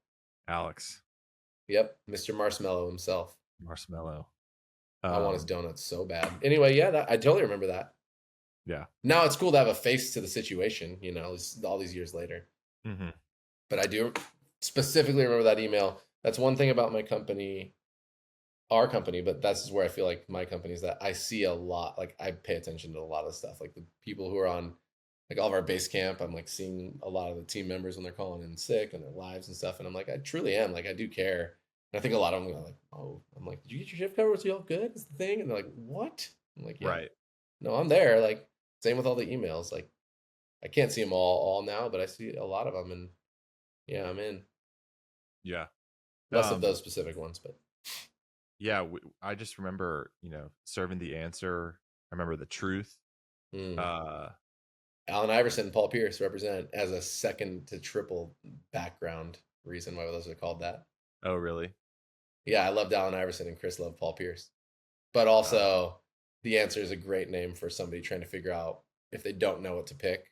Speaker 1: Alex
Speaker 2: Yep, Mr. Marshmallow himself.
Speaker 1: Marshmallow.
Speaker 2: I want his
Speaker 1: Um,
Speaker 2: donuts so bad. Anyway, yeah, I totally remember that.
Speaker 1: yeah.
Speaker 2: Now it's cool to have a face to the situation, all these years later.
Speaker 1: Hmm.
Speaker 2: But I do specifically remember that email. That's one thing about my company, our company, but that's where I feel like my company is that I see a lot. Like I pay attention to a lot of stuff. Like the people who are on like all of our base camp, I'm like seeing a lot of the team members when they're calling in sick and their lives and stuff. And I'm like, I truly am. Like I do care. And I think a lot of them are like, oh, I'm like, did you get your shift covered? Was you all good? Is the thing? And they're like, what? I'm like, yeah,
Speaker 1: Right.
Speaker 2: no, I'm there. Like same with all the emails. Like I can't see them all now, but I see a lot of them, and yeah, I'm in.
Speaker 1: Yeah.
Speaker 2: Less of
Speaker 1: Um,
Speaker 2: those specific ones, but
Speaker 1: yeah. I just remember, serving the answer. I remember the truth.
Speaker 2: mm.
Speaker 1: Uh,
Speaker 2: Allen Iverson and Paul Pierce represent as a second to triple background reason why those are called that.
Speaker 1: oh, really?
Speaker 2: Yeah, I loved Allen Iverson and Chris loved Paul Pierce, but
Speaker 1: Uh,
Speaker 2: also the answer is a great name for somebody trying to figure out if they don't know what to pick.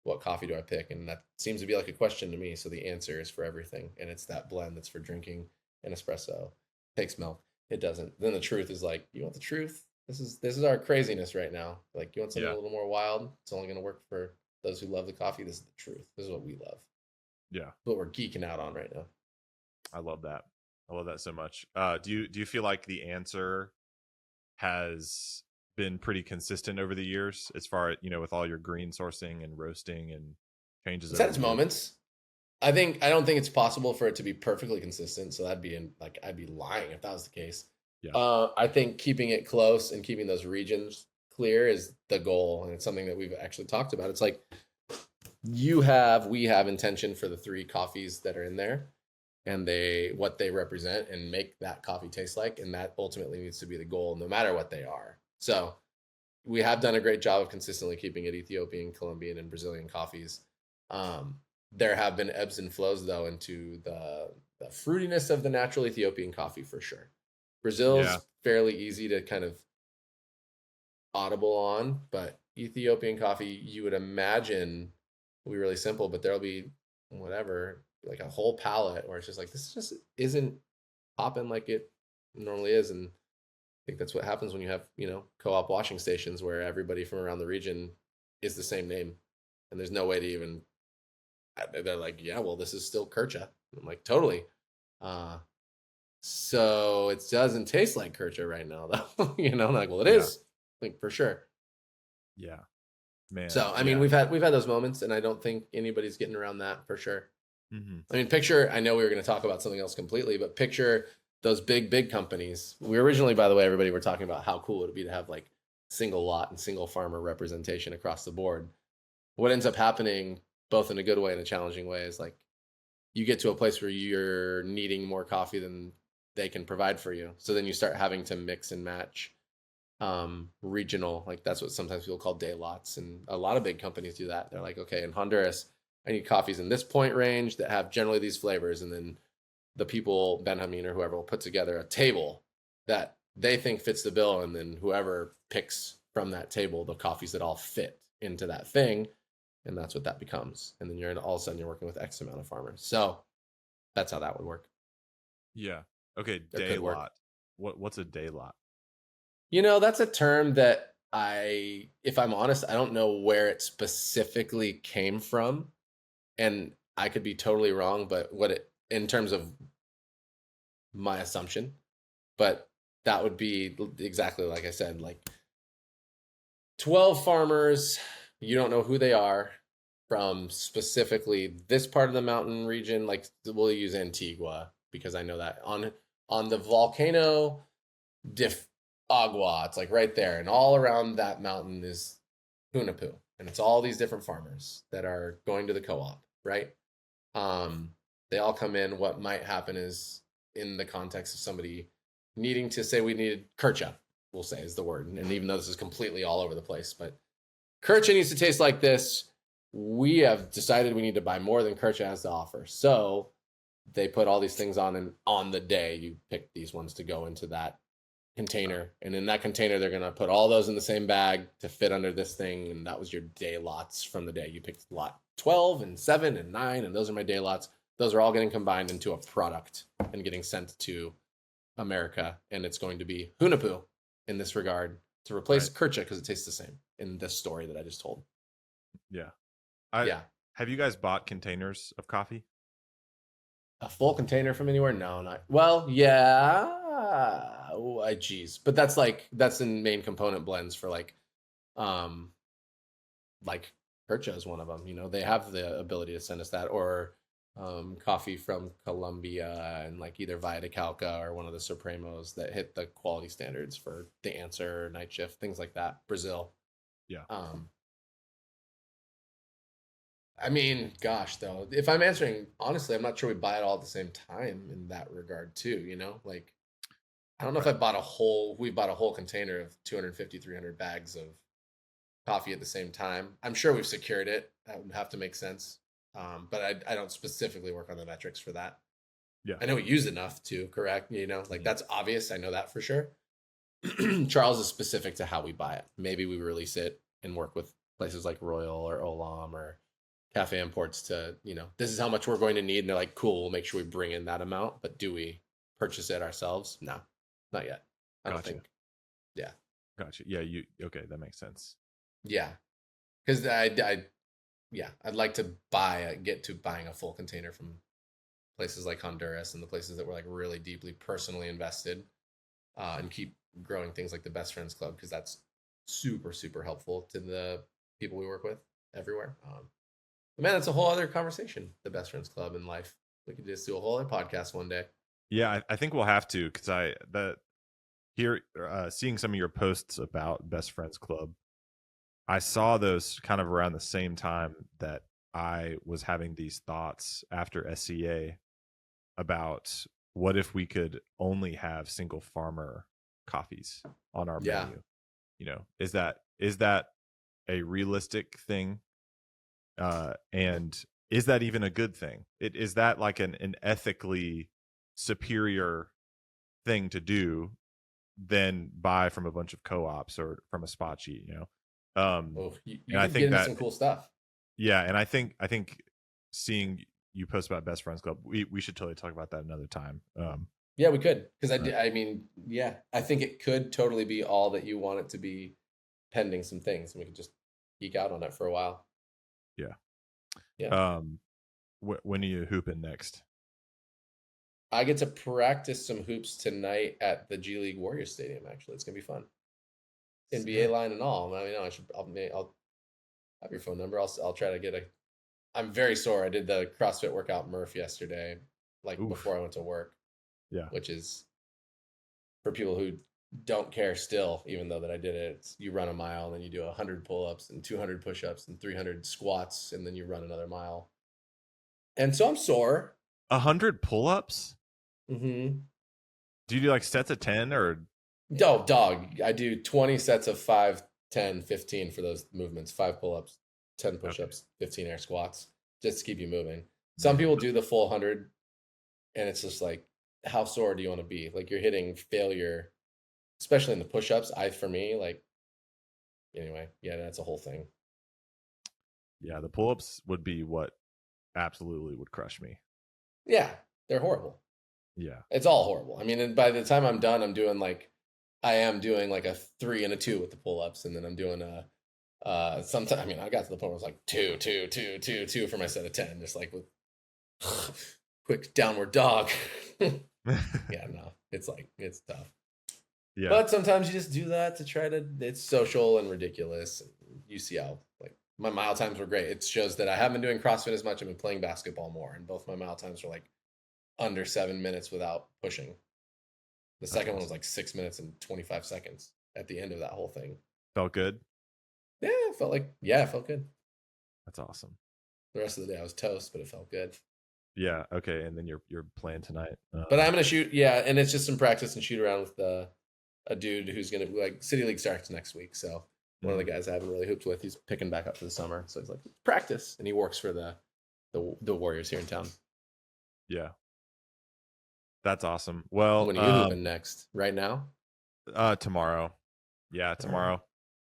Speaker 2: What coffee do I pick? And that seems to be like a question to me. So the answer is for everything, and it's that blend that's for drinking an espresso. Takes milk. It doesn't. Then the truth is like, you want the truth? This is our craziness right now. Like, you want something a
Speaker 1: yeah.
Speaker 2: little more wild? It's only going to work for those who love the coffee. This is the truth. This is what we love.
Speaker 1: Yeah.
Speaker 2: What we're geeking out on right now.
Speaker 1: I love that. I love that so much. Do you feel like the answer has been pretty consistent over the years as far as, with all your green sourcing and roasting and changes
Speaker 2: It's
Speaker 1: over
Speaker 2: had
Speaker 1: the
Speaker 2: its
Speaker 1: years?
Speaker 2: moments. I don't think it's possible for it to be perfectly consistent. So I'd be lying if that was the case.
Speaker 1: Yeah.
Speaker 2: I think keeping it close and keeping those regions clear is the goal, and it's something that we've actually talked about. It's like we have intention for the three coffees that are in there, and what they represent and make that coffee taste like. And that ultimately needs to be the goal, no matter what they are. So we have done a great job of consistently keeping it Ethiopian, Colombian, and Brazilian coffees. There have been ebbs and flows though into the fruitiness of the natural Ethiopian coffee for sure. Brazil's fairly easy to kind of audible on, but Ethiopian coffee, you would imagine, will be really simple, but there'll be whatever, like a whole palette where it's just like, this just isn't popping like it normally is. And I think that's what happens when you have, co-op washing stations where everybody from around the region is the same name. And there's no way to even, they're like, yeah, well, this is still Kircha. I'm like, totally. So it doesn't taste like Kircha right now, though. Like, well, it is, like, for sure.
Speaker 1: Yeah, man.
Speaker 2: So I mean, we've had those moments, and I don't think anybody's getting around that for sure. I mean, picture. I know we were going to talk about something else completely, but picture those big companies. We originally, by the way, everybody were talking about how cool it would be to have like single lot and single farmer representation across the board. What ends up happening, both in a good way and a challenging way, is like you get to a place where you're needing more coffee than they can provide for you. So then you start having to mix and match regional, like that's what sometimes people call day lots, and a lot of big companies do that. They're like, okay, in Honduras I need coffees in this point range that have generally these flavors, and then the people, Benjamin or whoever, will put together a table that they think fits the bill, and then whoever picks from that table the coffees that all fit into that thing, and that's what that becomes. And then all of a sudden you're working with X amount of farmers. So that's how that would work.
Speaker 1: Yeah. Okay. Day lot. What's a day lot?
Speaker 2: That's a term that if I'm honest, I don't know where it specifically came from, and I could be totally wrong, but in terms of my assumption, but that would be exactly like I said, like 12 farmers, you don't know who they are, from specifically this part of the mountain region. Like we'll use Antigua because I know that on the volcano Agua, it's like right there, and all around that mountain is Hunahpu, and it's all these different farmers that are going to the co-op, right? They all come in. What might happen is, in the context of somebody needing to say we needed Kircha, we'll say is the word, and even though this is completely all over the place, but Kircha needs to taste like this. We have decided we need to buy more than Kircha has to offer, so they put all these things on, and on the day you pick these ones to go into that container, and in that container they're going to put all those in the same bag to fit under this thing, and that was your day lots from the day. You picked lot 12 and 7 and 9, and those are my day lots. Those are all getting combined into a product and getting sent to America, and it's going to be Hunahpu in this regard to replace Kircha because it tastes the same in this story that I just told.
Speaker 1: Have you guys bought containers of coffee?
Speaker 2: A full container from anywhere? No, not well. Yeah. Geez, but that's in main component blends for like Kircha is one of them. They have the ability to send us that, or coffee from Colombia, and like either Via de Calca or one of the Supremos that hit the quality standards for the Answer, Night Shift, things like that. Brazil.
Speaker 1: Yeah.
Speaker 2: I mean, gosh, though, if I'm answering honestly, I'm not sure we buy it all at the same time in that regard too. Like I don't know if we bought a whole container of 250, 300 bags of coffee at the same time. I'm sure we've secured it. That would have to make sense. But I don't specifically work on the metrics for that.
Speaker 1: Yeah.
Speaker 2: I know we use enough to, correct? That's obvious. I know that for sure. Charles is specific to how we buy it. Maybe we release it and work with places like Royal or Olam or Cafe Imports to, this is how much we're going to need. And they're like, cool, we'll make sure we bring in that amount. But do we purchase it ourselves? No, not yet. I don't think. Yeah.
Speaker 1: Gotcha. Yeah. Okay. That makes sense.
Speaker 2: Yeah. Because I'd like to get to buying a full container from places like Honduras and the places that were like really deeply personally invested, and keep growing things like the Best Friends Club, because that's super, super helpful to the people we work with everywhere. But man, that's a whole other conversation, the Best Friends Club in life. We could just do a whole other podcast one day.
Speaker 1: Yeah, I think we'll have to, because seeing some of your posts about Best Friends Club, I saw those kind of around the same time that I was having these thoughts after SCA. about what if we could only have single farmer coffees on our menu. Is that a realistic thing? And is that even a good thing? Is that like an ethically superior thing to do than buy from a bunch of co-ops or from a spot sheet?
Speaker 2: You
Speaker 1: and I
Speaker 2: could
Speaker 1: think
Speaker 2: get into
Speaker 1: that
Speaker 2: some cool stuff.
Speaker 1: Yeah, and I think seeing you post about Best Friends Club, we should totally talk about that another time.
Speaker 2: Yeah, we could, because I think it could totally be all that you want it to be, pending some things, and we could just geek out on it for a while.
Speaker 1: Yeah. When are you hooping next?
Speaker 2: I get to practice some hoops tonight at the G League Warriors Stadium. Actually, it's gonna be fun. NBA line and all. I mean, I'll have your phone number. I'll try to get a. I'm very sore. I did the CrossFit workout Murph yesterday, before I went to work.
Speaker 1: Yeah.
Speaker 2: Which is, for people who don't care still, even though that I did it, you run a mile and then you do 100 pull-ups and 200 push-ups and 300 squats, and then you run another mile. And so I'm sore.
Speaker 1: 100 pull-ups?
Speaker 2: Mm-hmm.
Speaker 1: Do you do like sets of 10 or?
Speaker 2: Oh, dog. I do 20 sets of 5, 10, 15 for those movements. 5 pull-ups, 10 push-ups, 15 air squats, just to keep you moving. Some people do the full 100, and it's just like, how sore do you want to be? Like, you're hitting failure, especially in the push-ups. Anyway, yeah, that's a whole thing.
Speaker 1: Yeah, the pull-ups would be what absolutely would crush me.
Speaker 2: Yeah, they're horrible.
Speaker 1: Yeah.
Speaker 2: It's all horrible. I mean, and by the time I'm done, I am doing like a 3 and a 2 with the pull-ups, and then I'm doing sometimes, I mean, I got to the point where it was like 2, 2, 2, 2, 2 for my set of 10, just like with quick downward dog. Yeah, no, it's tough. Yeah. But sometimes you just do that to try to, it's social and ridiculous. You see how, like, my mile times were great. It shows that I haven't been doing CrossFit as much. I've been playing basketball more, and both my mile times were like under 7 minutes without pushing. The second one was like 6 minutes and 25 seconds at the end of that whole thing.
Speaker 1: Felt good?
Speaker 2: Yeah, it felt good.
Speaker 1: That's awesome.
Speaker 2: The rest of the day I was toast, but it felt good.
Speaker 1: Yeah, okay, and then you're playing tonight.
Speaker 2: But I'm gonna shoot, and it's just some practice and shoot around with a dude who's gonna, like, City League starts next week, so one of the guys I haven't really hooped with, he's picking back up for the summer, so he's like, practice, and he works for the Warriors here in town.
Speaker 1: Yeah, that's awesome. Well,
Speaker 2: when are you hooping next? Right now?
Speaker 1: Tomorrow. Yeah, tomorrow.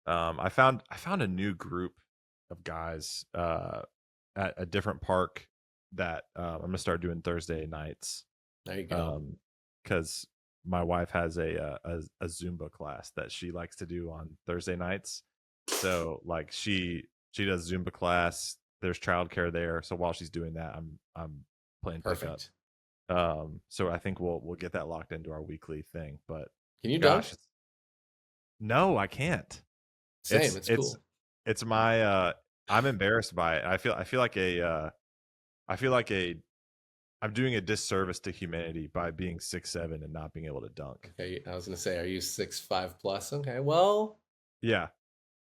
Speaker 1: I found a new group of guys at a different park that I'm gonna start doing Thursday nights.
Speaker 2: There you go.
Speaker 1: Because my wife has a Zumba class that she likes to do on Thursday nights. So like she does Zumba class. There's childcare there, so while she's doing that, I'm playing pickup. So I think we'll get that locked into our weekly thing. But
Speaker 2: can you dunk?
Speaker 1: No, I can't.
Speaker 2: Same. It's cool.
Speaker 1: It's my I'm embarrassed by it. I feel like I'm doing a disservice to humanity by being 6'7" and not being able to dunk.
Speaker 2: Okay, I was gonna say, are you 6'5" plus? Okay, well,
Speaker 1: yeah.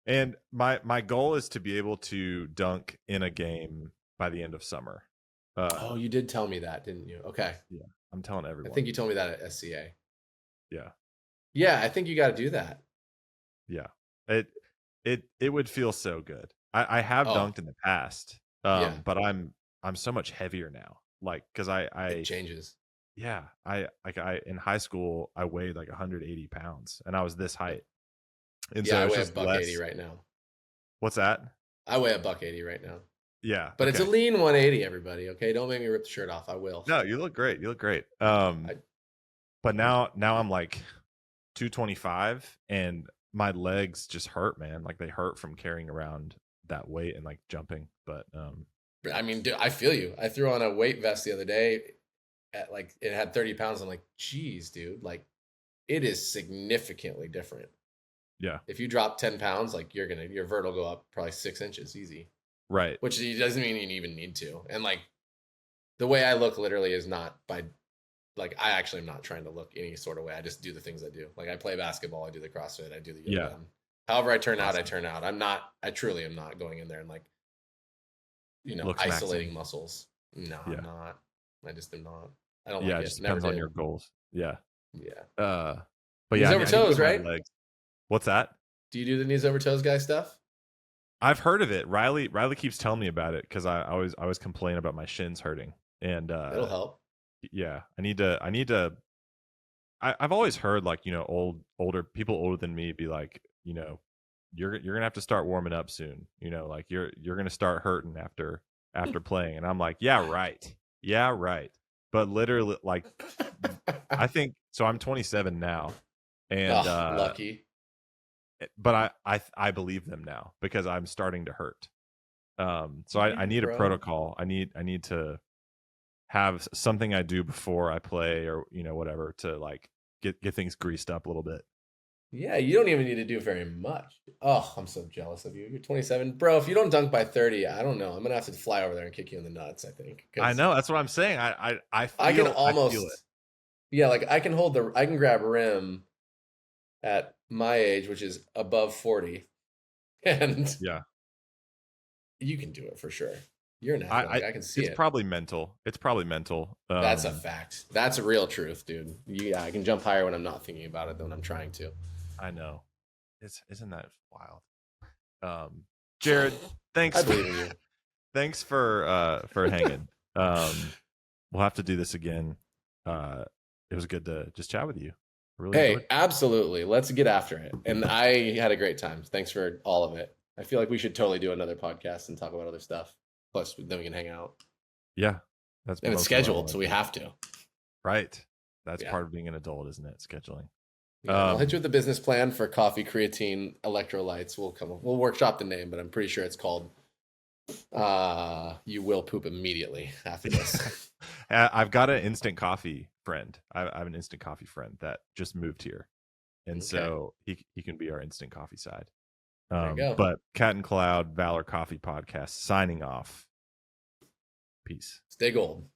Speaker 1: And my goal is to be able to dunk in a game by the end of summer.
Speaker 2: Oh, you did tell me that, didn't you? Okay.
Speaker 1: Yeah, I'm telling everyone.
Speaker 2: I think you told me that at SCA.
Speaker 1: Yeah.
Speaker 2: Yeah, I think you got to do that.
Speaker 1: Yeah. It would feel so good. I have dunked in the past, but I'm so much heavier now. Like, because
Speaker 2: it changes.
Speaker 1: Yeah, I in high school I weighed like 180 pounds, and I was this height. And so
Speaker 2: I weigh $180 right now.
Speaker 1: What's that?
Speaker 2: I weigh $180 right now.
Speaker 1: Yeah,
Speaker 2: but it's a lean 180. Everybody, okay? Don't make me rip the shirt off. I will.
Speaker 1: No, you look great. But now I'm like 225, and my legs just hurt, man. Like they hurt from carrying around that weight and like jumping. But
Speaker 2: I mean, dude, I feel you. I threw on a weight vest the other day at like, it had 30 pounds. I'm like, geez, dude, like it is significantly different.
Speaker 1: Yeah.
Speaker 2: If you drop 10 pounds, like your vert will go up probably 6 inches easy.
Speaker 1: Right.
Speaker 2: Which doesn't mean you even need to. And like the way I look literally is not by, like, I actually am not trying to look any sort of way. I just do the things I do. Like I play basketball, I do the CrossFit, I do the yoga.
Speaker 1: Yeah.
Speaker 2: However I turn out, I turn out. I truly am not going in there and like, isolating muscles. No, I'm not. I just am not. I don't
Speaker 1: Yeah,
Speaker 2: like
Speaker 1: it
Speaker 2: it.
Speaker 1: just
Speaker 2: Never
Speaker 1: depends on
Speaker 2: did.
Speaker 1: your goals. Yeah.
Speaker 2: Yeah.
Speaker 1: But
Speaker 2: Knees
Speaker 1: yeah,
Speaker 2: over
Speaker 1: I need to
Speaker 2: toes,
Speaker 1: get my
Speaker 2: right?
Speaker 1: legs. What's that?
Speaker 2: Do you do the knees over toes guy stuff?
Speaker 1: I've heard of it. Riley keeps telling me about it because I always complain about my shins hurting. And
Speaker 2: It'll help.
Speaker 1: yeah, I need to. I've always heard like, you know, older people older than me be like, you know, you're gonna have to start warming up soon. You know, like you're gonna start hurting after playing. And I'm like, yeah, right. But literally, like, I think so. I'm 27 now, and
Speaker 2: Oh, lucky.
Speaker 1: but I believe them now because I'm starting to hurt. So
Speaker 2: Yeah,
Speaker 1: I need a
Speaker 2: bro.
Speaker 1: protocol. I need to have something I do before I play, or you know, whatever, to like get things greased up a little bit.
Speaker 2: Yeah, you don't even need to do very much. Oh, I'm so jealous of you. You're 27. Bro, if you don't dunk by 30, I don't know. I'm going to have to fly over there and kick you in the nuts, I think.
Speaker 1: I
Speaker 2: Because
Speaker 1: know, that's what I'm saying.
Speaker 2: I can
Speaker 1: I feel it.
Speaker 2: almost, yeah, like I can grab rim at my age, which is above 40, and
Speaker 1: Yeah.
Speaker 2: you can do it for sure. You're an
Speaker 1: I
Speaker 2: athletic. I can see
Speaker 1: it's
Speaker 2: it.
Speaker 1: probably mental. It's probably mental.
Speaker 2: That's a fact. That's a real truth, dude. Yeah, I can jump higher when I'm not thinking about it than when I'm trying to.
Speaker 1: I know. Isn't that wild? Jared, thanks
Speaker 2: I believe in you.
Speaker 1: thanks for hanging. We'll have to do this again. It was good to just chat with you. I really enjoyed
Speaker 2: Hey,
Speaker 1: it.
Speaker 2: absolutely. Let's get after it. And I had a great time. Thanks for all of it. I feel like we should totally do another podcast and talk about other stuff. Plus, then we can hang out.
Speaker 1: Yeah. That's
Speaker 2: And it's
Speaker 1: mostly what I
Speaker 2: scheduled,
Speaker 1: wanted
Speaker 2: so we
Speaker 1: to.
Speaker 2: have to.
Speaker 1: Right. That's
Speaker 2: Yeah.
Speaker 1: part of being an adult, isn't it? Scheduling.
Speaker 2: Yeah, and I'll hit you with the business plan for coffee, creatine, electrolytes. We'll workshop the name, but I'm pretty sure it's called You Will Poop Immediately after this.
Speaker 1: I've got an instant coffee friend. I have an instant coffee friend that just moved here, and
Speaker 2: Okay.
Speaker 1: so he can be our instant coffee side.
Speaker 2: There you go.
Speaker 1: But Cat and Cloud Valor Coffee Podcast signing off. Peace.
Speaker 2: Stay gold.